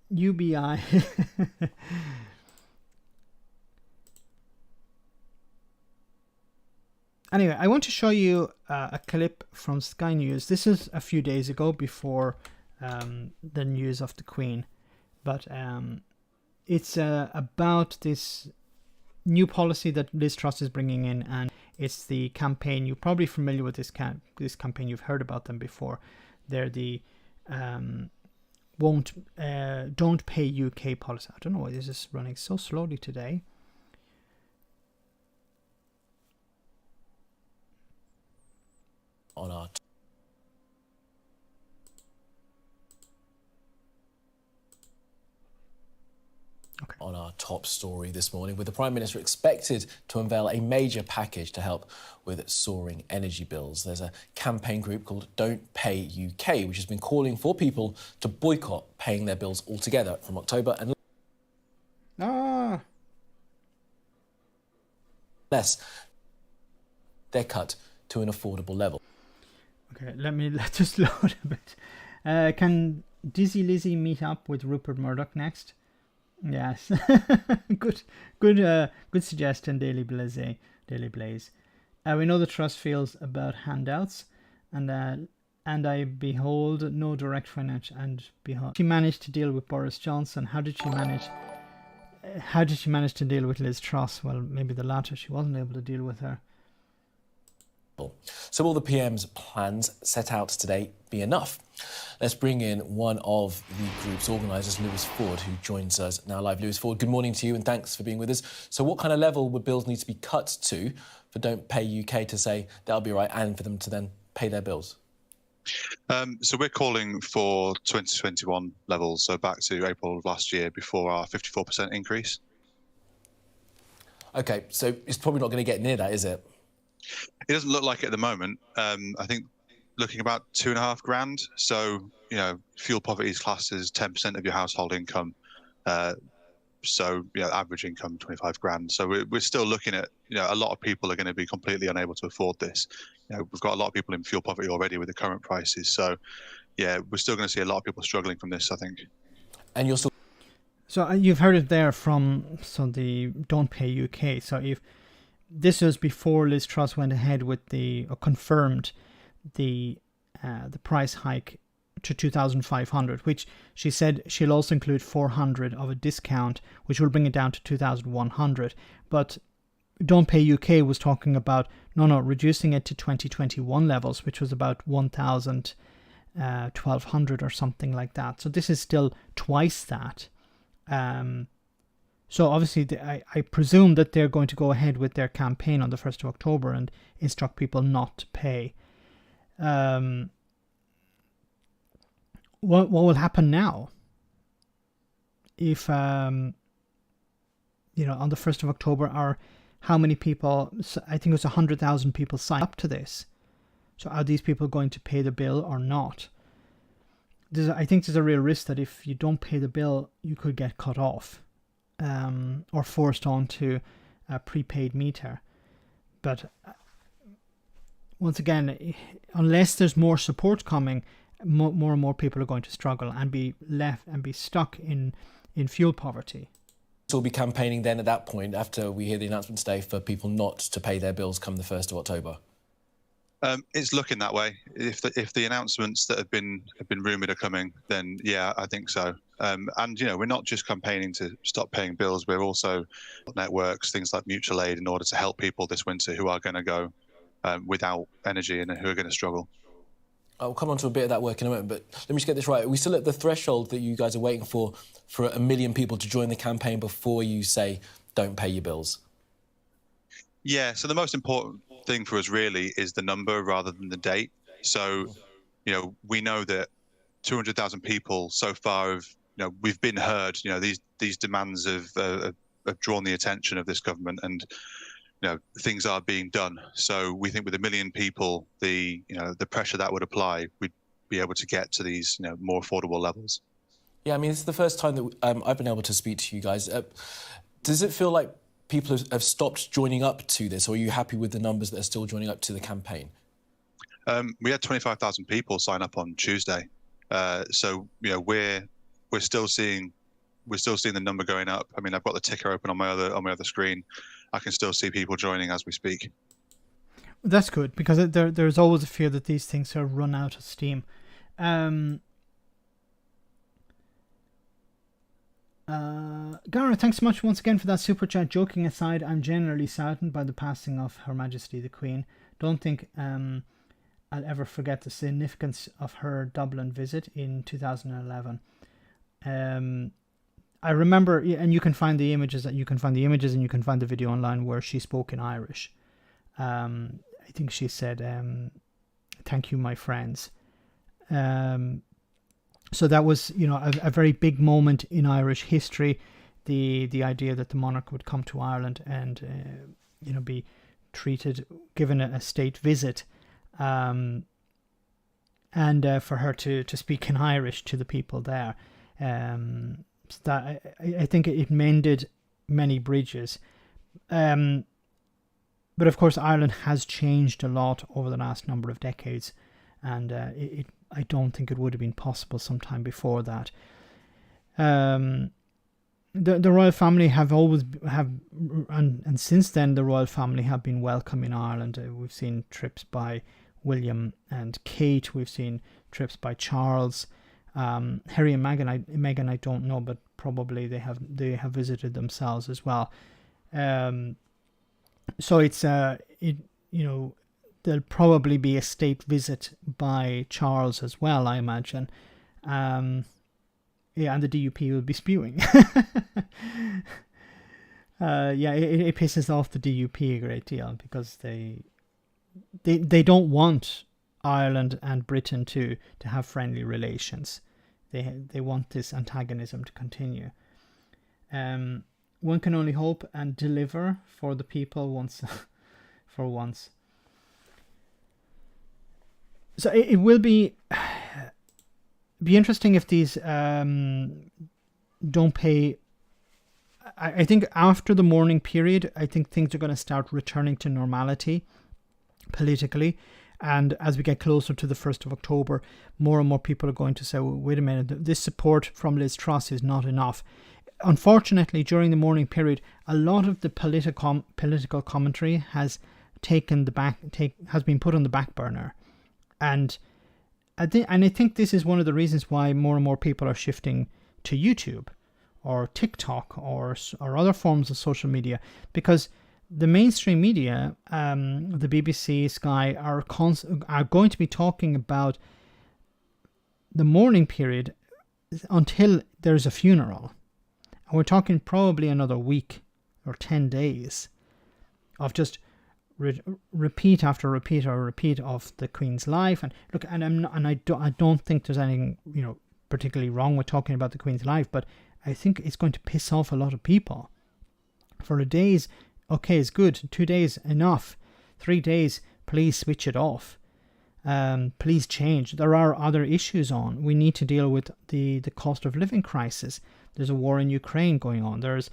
UBI. Anyway, I want to show you a clip from Sky News. This is a few days ago, before the news of the Queen. But it's about this new policy that Liz Truss is bringing in, and it's the campaign. You're probably familiar with this campaign. You've heard about them before. They're the don't pay UK policy. I don't know why this is running so slowly today. On our on our top story this morning, with the Prime Minister expected to unveil a major package to help with soaring energy bills. There's a campaign group called Don't Pay UK, which has been calling for people to boycott paying their bills altogether from October, unless they're cut to an affordable level. Okay, let just load a bit. Can Dizzy Lizzy meet up with Rupert Murdoch next? Yes. good suggestion, Daily Blaze. We know the Truss feels about handouts, and I behold no direct financial. And behold, she managed to deal with Boris Johnson. How did she manage to deal with Liz Truss? Well, maybe the latter. She wasn't able to deal with her. So will the PM's plans set out today be enough? Let's bring in one of the group's organisers, Lewis Ford, who joins us now live. Lewis Ford, good morning to you and thanks for being with us. So what kind of level would bills need to be cut to for Don't Pay UK to say that'll be right, and for them to then pay their bills? So we're calling for 2021 levels, so back to April of last year, before our 54% increase. OK, so it's probably not going to get near that, is it? It doesn't look like it at the moment. I think looking about $2,500. So, you know, fuel poverty is classed as 10% of your household income. So, you know, average income, 25 grand. So we're still looking at, you know, a lot of people are going to be completely unable to afford this. You know, we've got a lot of people in fuel poverty already with the current prices. So, yeah, we're still going to see a lot of people struggling from this, I think. And you're still... So you've heard it there from the Don't Pay UK. So if this was before Liz Truss went ahead with confirmed the price hike to 2,500, which she said she'll also include 400 of a discount, which will bring it down to 2,100. But Don't Pay UK was talking about reducing it to 2021 levels, which was about 1,000, 1,200 or something like that. So this is still twice that. So obviously, I presume that they're going to go ahead with their campaign on the 1st of October and instruct people not to pay. What will happen now? If, on the 1st of October, how many people, I think it was 100,000 people signed up to this. So are these people going to pay the bill or not? I think there's a real risk that if you don't pay the bill, you could get cut off. Or forced onto a prepaid meter. But once again, unless there's more support coming, more and more people are going to struggle and be stuck in fuel poverty. So we'll be campaigning then at that point, after we hear the announcement today, for people not to pay their bills come the 1st of October? It's looking that way. If the announcements that have been rumoured are coming, then yeah, I think so. And you know, we're not just campaigning to stop paying bills. We're also networks, things like mutual aid, in order to help people this winter who are going to go without energy and who are going to struggle. I'll come on to a bit of that work in a moment, but let me just get this right. Are we still at the threshold that you guys are waiting for 1 million people to join the campaign before you say, don't pay your bills? Yeah, so the most important thing for us really is the number rather than the date. So, we know that 200,000 people so far have, we've been heard. These demands have drawn the attention of this government, and things are being done. So we think with 1 million people, the pressure that would apply, we'd be able to get to these more affordable levels. Yeah, I mean, it's the first time that I've been able to speak to you guys. Does it feel like people have stopped joining up to this, or are you happy with the numbers that are still joining up to the campaign? We had 25,000 people sign up on Tuesday, so we're still seeing the number going up. I mean, I've got the ticker open on my other screen. I can still see people joining as we speak. That's good, because there's always a fear that these things are run out of steam. Gareth, thanks so much once again for that super chat. Joking aside, I'm genuinely saddened by the passing of Her Majesty the Queen. Don't think I'll ever forget the significance of her Dublin visit in 2011. I remember, and you can find the images, and you can find the video online where she spoke in Irish. I think she said, "Thank you, my friends." So that was, a very big moment in Irish history. The idea that the monarch would come to Ireland and, be given a state visit, and for her to speak in Irish to the people there. So that I think it mended many bridges. But of course, Ireland has changed a lot over the last number of decades, and I don't think it would have been possible sometime before that. The royal family and since then the royal family have been welcome in Ireland. We've seen trips by William and Kate. We've seen trips by Charles. Harry and Meghan, I don't know, but probably they have visited themselves as well. So it's there'll probably be a state visit by Charles as well, I imagine. And the DUP will be spewing. It pisses off the DUP a great deal, because they don't want Ireland and Britain to have friendly relations. They want this antagonism to continue. One can only hope and deliver for the people for once. So it will be interesting if these don't pay. I think after the mourning period, I think things are going to start returning to normality politically. And as we get closer to the 1st of October, more and more people are going to say, well, wait a minute, this support from Liz Truss is not enough. Unfortunately, during the mourning period, a lot of the political commentary has been put on the back burner. And I think this is one of the reasons why more and more people are shifting to YouTube or TikTok or other forms of social media, because the mainstream media, the BBC, Sky, are going to be talking about the mourning period until there's a funeral. And we're talking probably another week or 10 days of just repeat after repeat of the Queen's life. And look, I don't think there's anything particularly wrong with talking about the Queen's life, but I think it's going to piss off a lot of people. For a days, okay, it's good. 2 days, enough. 3 days, please switch it off. Please change. There are other issues on. We need to deal with the cost of living crisis. There's a war in Ukraine going on. There's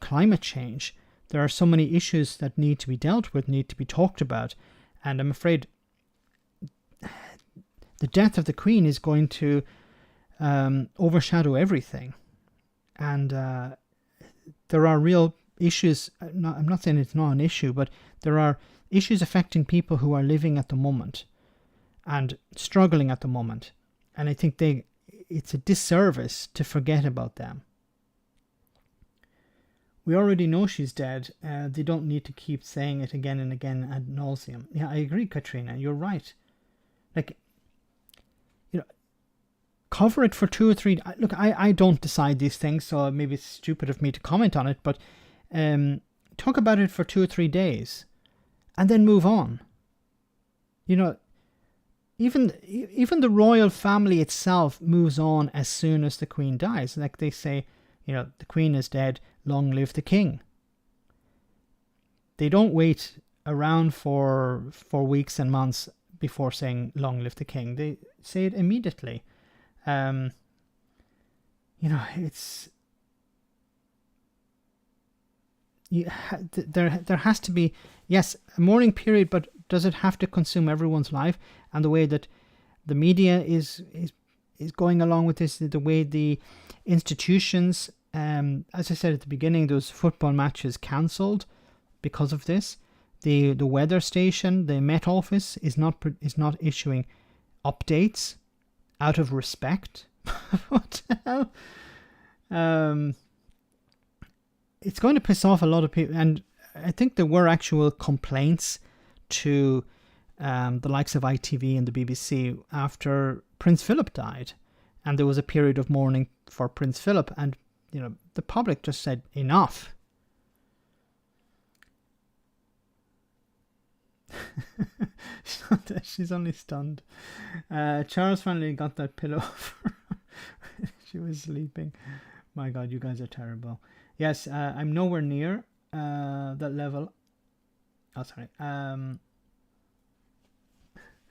climate change. There are so many issues that need to be dealt with, need to be talked about. And I'm afraid the death of the Queen is going to overshadow everything. And there are real issues. I'm not saying it's not an issue, but there are issues affecting people who are living at the moment and struggling at the moment. And I think it's a disservice to forget about them. We already know she's dead. They don't need to keep saying it again and again ad nauseum. Yeah, I agree, Katrina. You're right. Like, cover it for 2 or 3. Look, I don't decide these things, so maybe it's stupid of me to comment on it, but talk about it for 2 or 3 days and then move on. Even the royal family itself moves on as soon as the Queen dies. Like they say, the Queen is dead, long live the King. They don't wait around for weeks and months before saying long live the King. They say it immediately. It's there has to be, yes, a mourning period, but does it have to consume everyone's life? And the way that the media is going along with this, the way the institutions, as I said at the beginning, those football matches cancelled because of this. The weather station, the Met Office, is not issuing updates out of respect. What the hell? It's going to piss off a lot of people, and I think there were actual complaints to the likes of ITV and the BBC after Prince Philip died, and there was a period of mourning for Prince Philip, and the public just said enough. She's only stunned. Charles finally got that pillow for her. She was sleeping. My God, you guys are terrible. Yes, I'm nowhere near that level. Oh, sorry.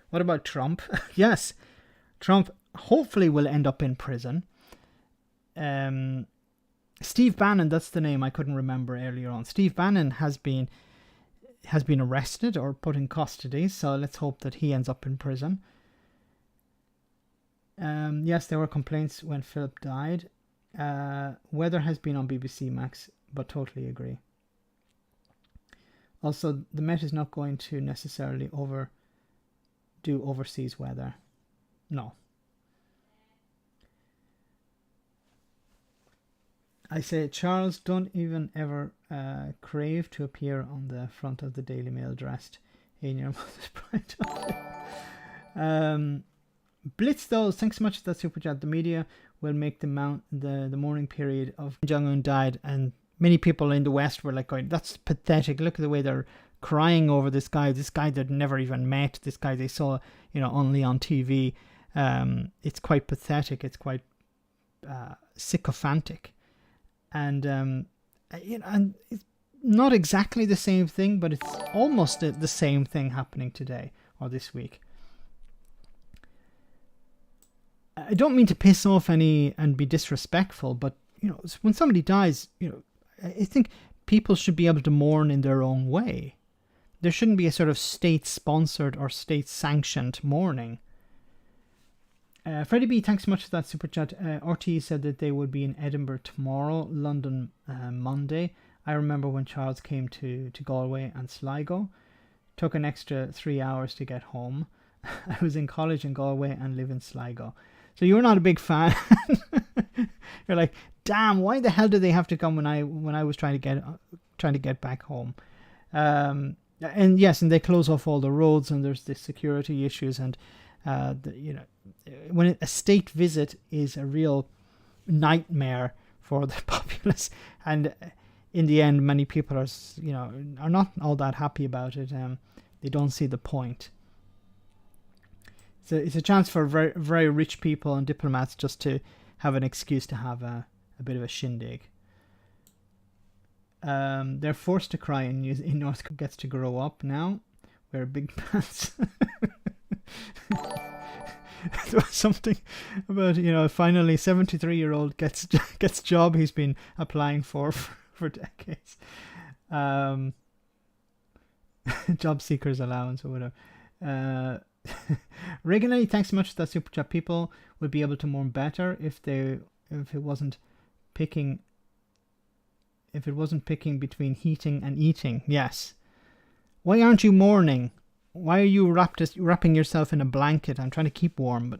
What about Trump? Yes, Trump hopefully will end up in prison. Steve Bannon, that's the name I couldn't remember earlier on. Steve Bannon has been arrested or put in custody, so let's hope that he ends up in prison. Yes, there were complaints when Philip died. Weather has been on BBC Max, but totally agree. Also, the Met is not going to necessarily do overseas weather. No. I say, Charles, don't even ever crave to appear on the front of the Daily Mail dressed in your mother's pride. Blitz those. Thanks so much for that super chat. The media will make the mourning period of Jong-un died, and many people in the West were like going, that's pathetic. Look at the way they're crying over this guy they'd never even met, this guy they saw only on TV. It's quite pathetic. It's quite sycophantic. And and it's not exactly the same thing, but it's almost the same thing happening today or this week. I don't mean to piss off and be disrespectful, but when somebody dies, I think people should be able to mourn in their own way. There shouldn't be a sort of state-sponsored or state-sanctioned mourning. Freddie B, thanks so much for that super chat. RTE said that they would be in Edinburgh tomorrow, London Monday. I remember when Charles came to Galway and Sligo. Took an extra 3 hours to get home. I was in college in Galway and live in Sligo. So you're not a big fan. You're like, damn, why the hell did they have to come when I was trying to get back home? And yes, and they close off all the roads, and there's the security issues, and when a state visit is a real nightmare for the populace, and in the end, many people are not all that happy about it. They don't see the point. So it's a chance for very, very rich people and diplomats just to have an excuse to have a bit of a shindig. They're forced to cry in North Korea. Gets to grow up now. Wear big pants. There was something about finally 73-year-old gets job he's been applying for decades. Job seekers allowance or whatever. Regularly, thanks so much for that super chat. People would be able to mourn better if it wasn't picking between heating and eating. Yes. Why aren't you mourning? Why are you wrapping yourself in a blanket? I'm trying to keep warm, but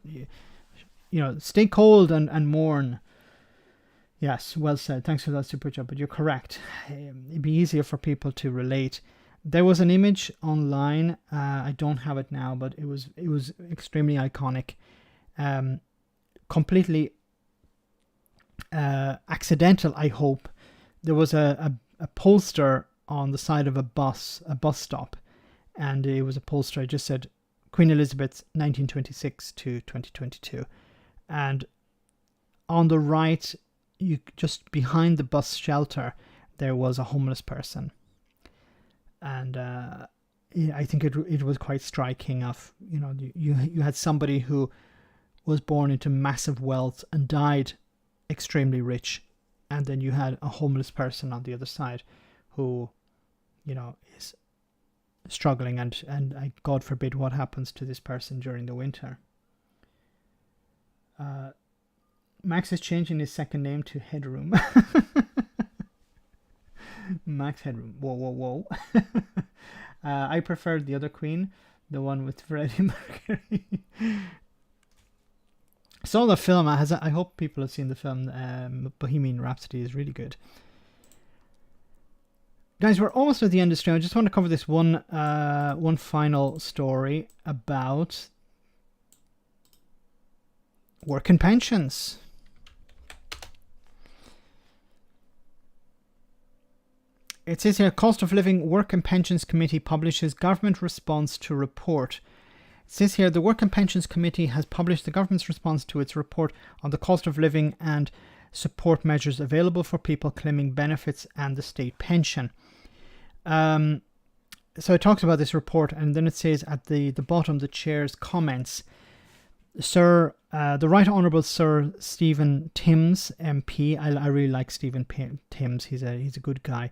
stay cold and mourn. Yes, well said. Thanks for that super chat. But you're correct. It'd be easier for people to relate. There was an image online. I don't have it now, but it was extremely iconic. Completely accidental, I hope. There was a poster on the side of a bus stop, and it was a poster. It just said Queen Elizabeth 1926 to 2022, and on the right, just behind the bus shelter, there was a homeless person, and I think it was quite striking. Of you had somebody who was born into massive wealth and died extremely rich, and then you had a homeless person on the other side who is struggling, and God forbid what happens to this person during the winter. Max is changing his second name to Headroom. Max Headroom. Whoa. I preferred the other Queen, the one with Freddie Mercury. Saw the film. I hope people have seen the film. Bohemian Rhapsody is really good. Guys, we're almost at the end of the stream. I just want to cover this one final story about work and pensions. It says here, Cost of Living Work and Pensions Committee publishes government response to report. It says here, the Work and Pensions Committee has published the government's response to its report on the cost of living and support measures available for people claiming benefits and the state pension. So it talks about this report, and then it says at the bottom, the chair's comments. The Right Honourable Sir Stephen Timms, MP. I really like Stephen Timms. He's a good guy.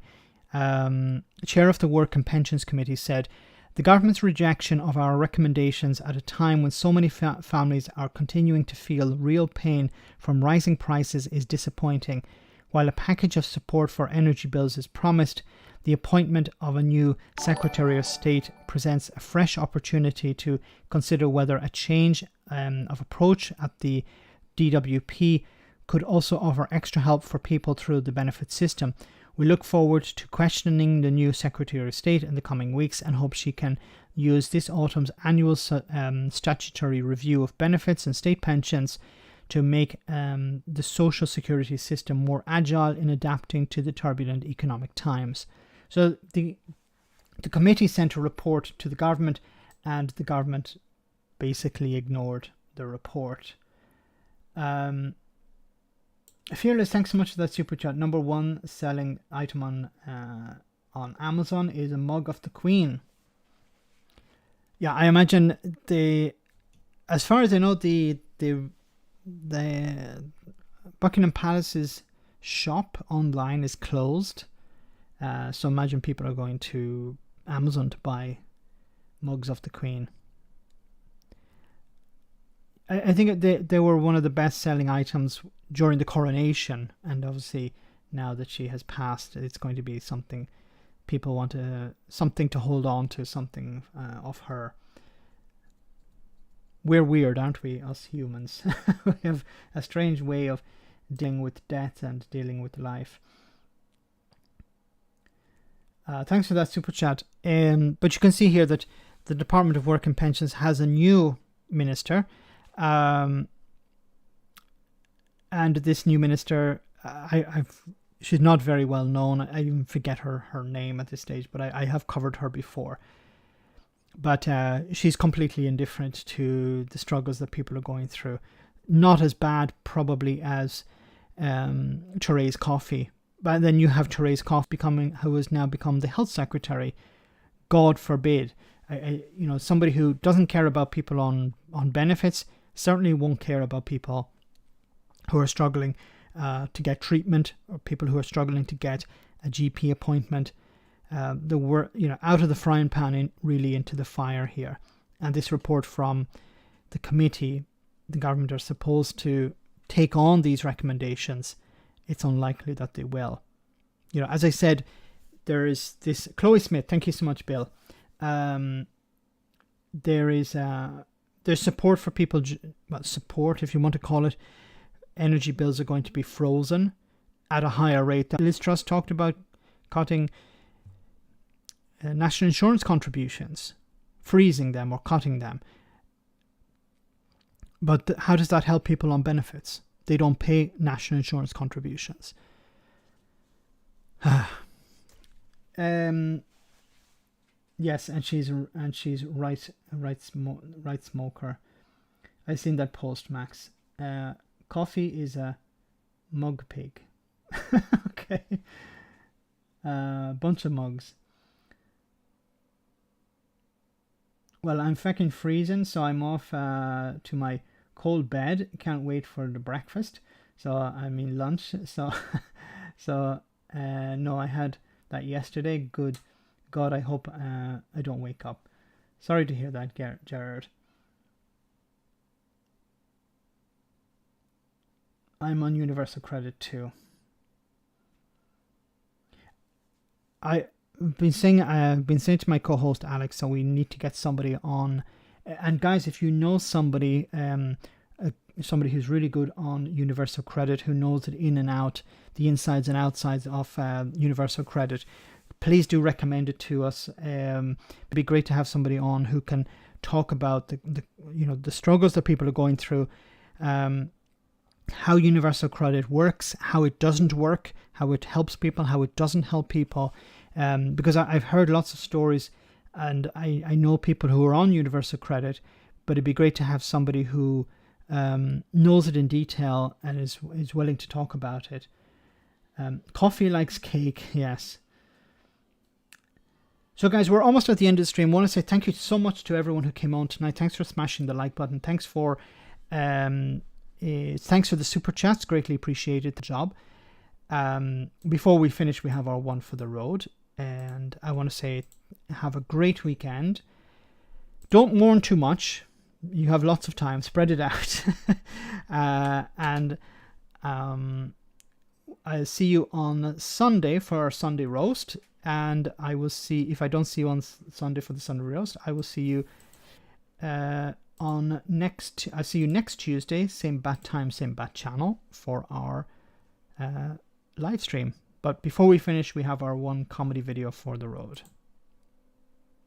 Chair of the Work and Pensions Committee said, the government's rejection of our recommendations at a time when so many families are continuing to feel real pain from rising prices is disappointing. While a package of support for energy bills is promised, the appointment of a new Secretary of State presents a fresh opportunity to consider whether a change of approach at the DWP could also offer extra help for people through the benefit system. We look forward to questioning the new Secretary of State in the coming weeks and hope she can use this autumn's annual statutory review of benefits and state pensions to make the social security system more agile in adapting to the turbulent economic times. So the committee sent a report to the government, and the government basically ignored the report. Fearless, thanks so much for that super chat. Number one selling item on Amazon is a mug of the Queen. Yeah, I imagine as far as I know, the Buckingham Palace's shop online is closed. So imagine people are going to Amazon to buy mugs of the Queen. I think they were one of the best-selling items during the coronation, and obviously now that she has passed, it's going to be something people want something to hold on to, something of her. We're weird, aren't we, us humans? We have a strange way of dealing with death and dealing with life. Thanks for that super chat. But you can see here that the Department of Work and Pensions has a new minister. And this new minister, she's not very well known. I even forget her name at this stage, but I have covered her before. But she's completely indifferent to the struggles that people are going through. Not as bad, probably, as Therese Coffey. But then you have Therese Coffey who has now become the health secretary. God forbid. Somebody who doesn't care about people on benefits certainly won't care about people who are struggling to get treatment, or people who are struggling to get a GP appointment. Out of the frying pan really into the fire here. And this report from the committee, the government are supposed to take on these recommendations. It's unlikely that they will. As I said, there is this Chloe Smith. Thank you so much, Bill. There's support for people. Well, support, if you want to call it. Energy bills are going to be frozen at a higher rate. Liz Truss talked about cutting national insurance contributions, freezing them or cutting them. But how does that help people on benefits? They don't pay national insurance contributions. Yes, and she's right smoker. I seen that post, Max. Coffee is a mug pig. Okay. Bunch of mugs. Well, I'm fucking freezing, so I'm off to my cold bed. Can't wait for the breakfast. So I mean lunch. So no, I had that yesterday. Good God, I hope I don't wake up. Sorry to hear that, Gerard. I'm on universal credit too. I've been saying to my co-host Alex, so we need to get somebody on. And guys, if you know somebody, somebody who's really good on universal credit, who knows it in and out, the insides and outsides of universal credit, please do recommend it to us. It'd be great to have somebody on who can talk about the struggles that people are going through, how universal credit works, how it doesn't work, how it helps people, how it doesn't help people. Because I've heard lots of stories, and I know people who are on universal credit, but it'd be great to have somebody who knows it in detail and is willing to talk about it. Coffee likes cake, yes. So guys, we're almost at the end of the stream. I want to say thank you so much to everyone who came on tonight. Thanks for smashing the like button. Thanks for the super chats. Greatly appreciated the job. Before we finish, we have our one for the road. And I want to say have a great weekend. Don't mourn too much. You have lots of time. Spread it out. And I'll see you on Sunday for our Sunday roast. And I will see, if I don't see you on Sunday for the Sunday roast, I will see you I'll see you next Tuesday, same bat time, same bat channel for our live stream. But before we finish, we have our one comedy video for the road.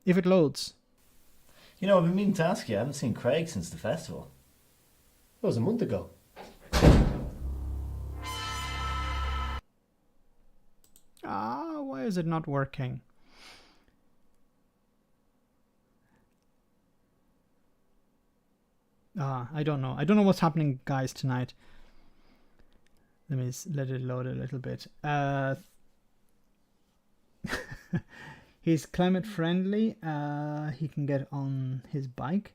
If it loads. You know, I've been meaning to ask you, I haven't seen Craig since the festival. That was a month ago. Why is it not working? I don't know. I don't know what's happening, guys, tonight. Let me let it load a little bit. He's climate friendly. He can get on his bike.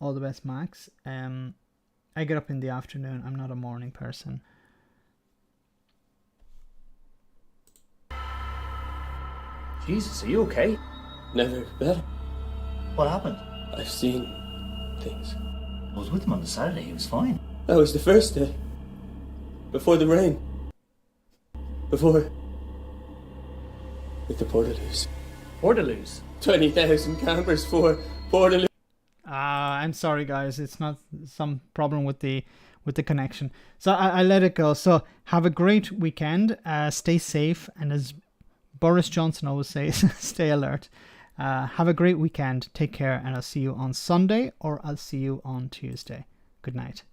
All the best, Max. I get up in the afternoon. I'm not a morning person. Jesus, are you okay? Never better. What happened? I've seen things. I was with him on the Saturday, he was fine. That was the first day. Before the rain. Before... with the Portaloos. Portaloos? 20,000 campers for Portaloos. I'm sorry, guys. It's not some problem with the connection. So I let it go. So have a great weekend. Stay safe. And as Boris Johnson always says, stay alert. Have a great weekend. Take care. And I'll see you on Sunday or I'll see you on Tuesday. Good night.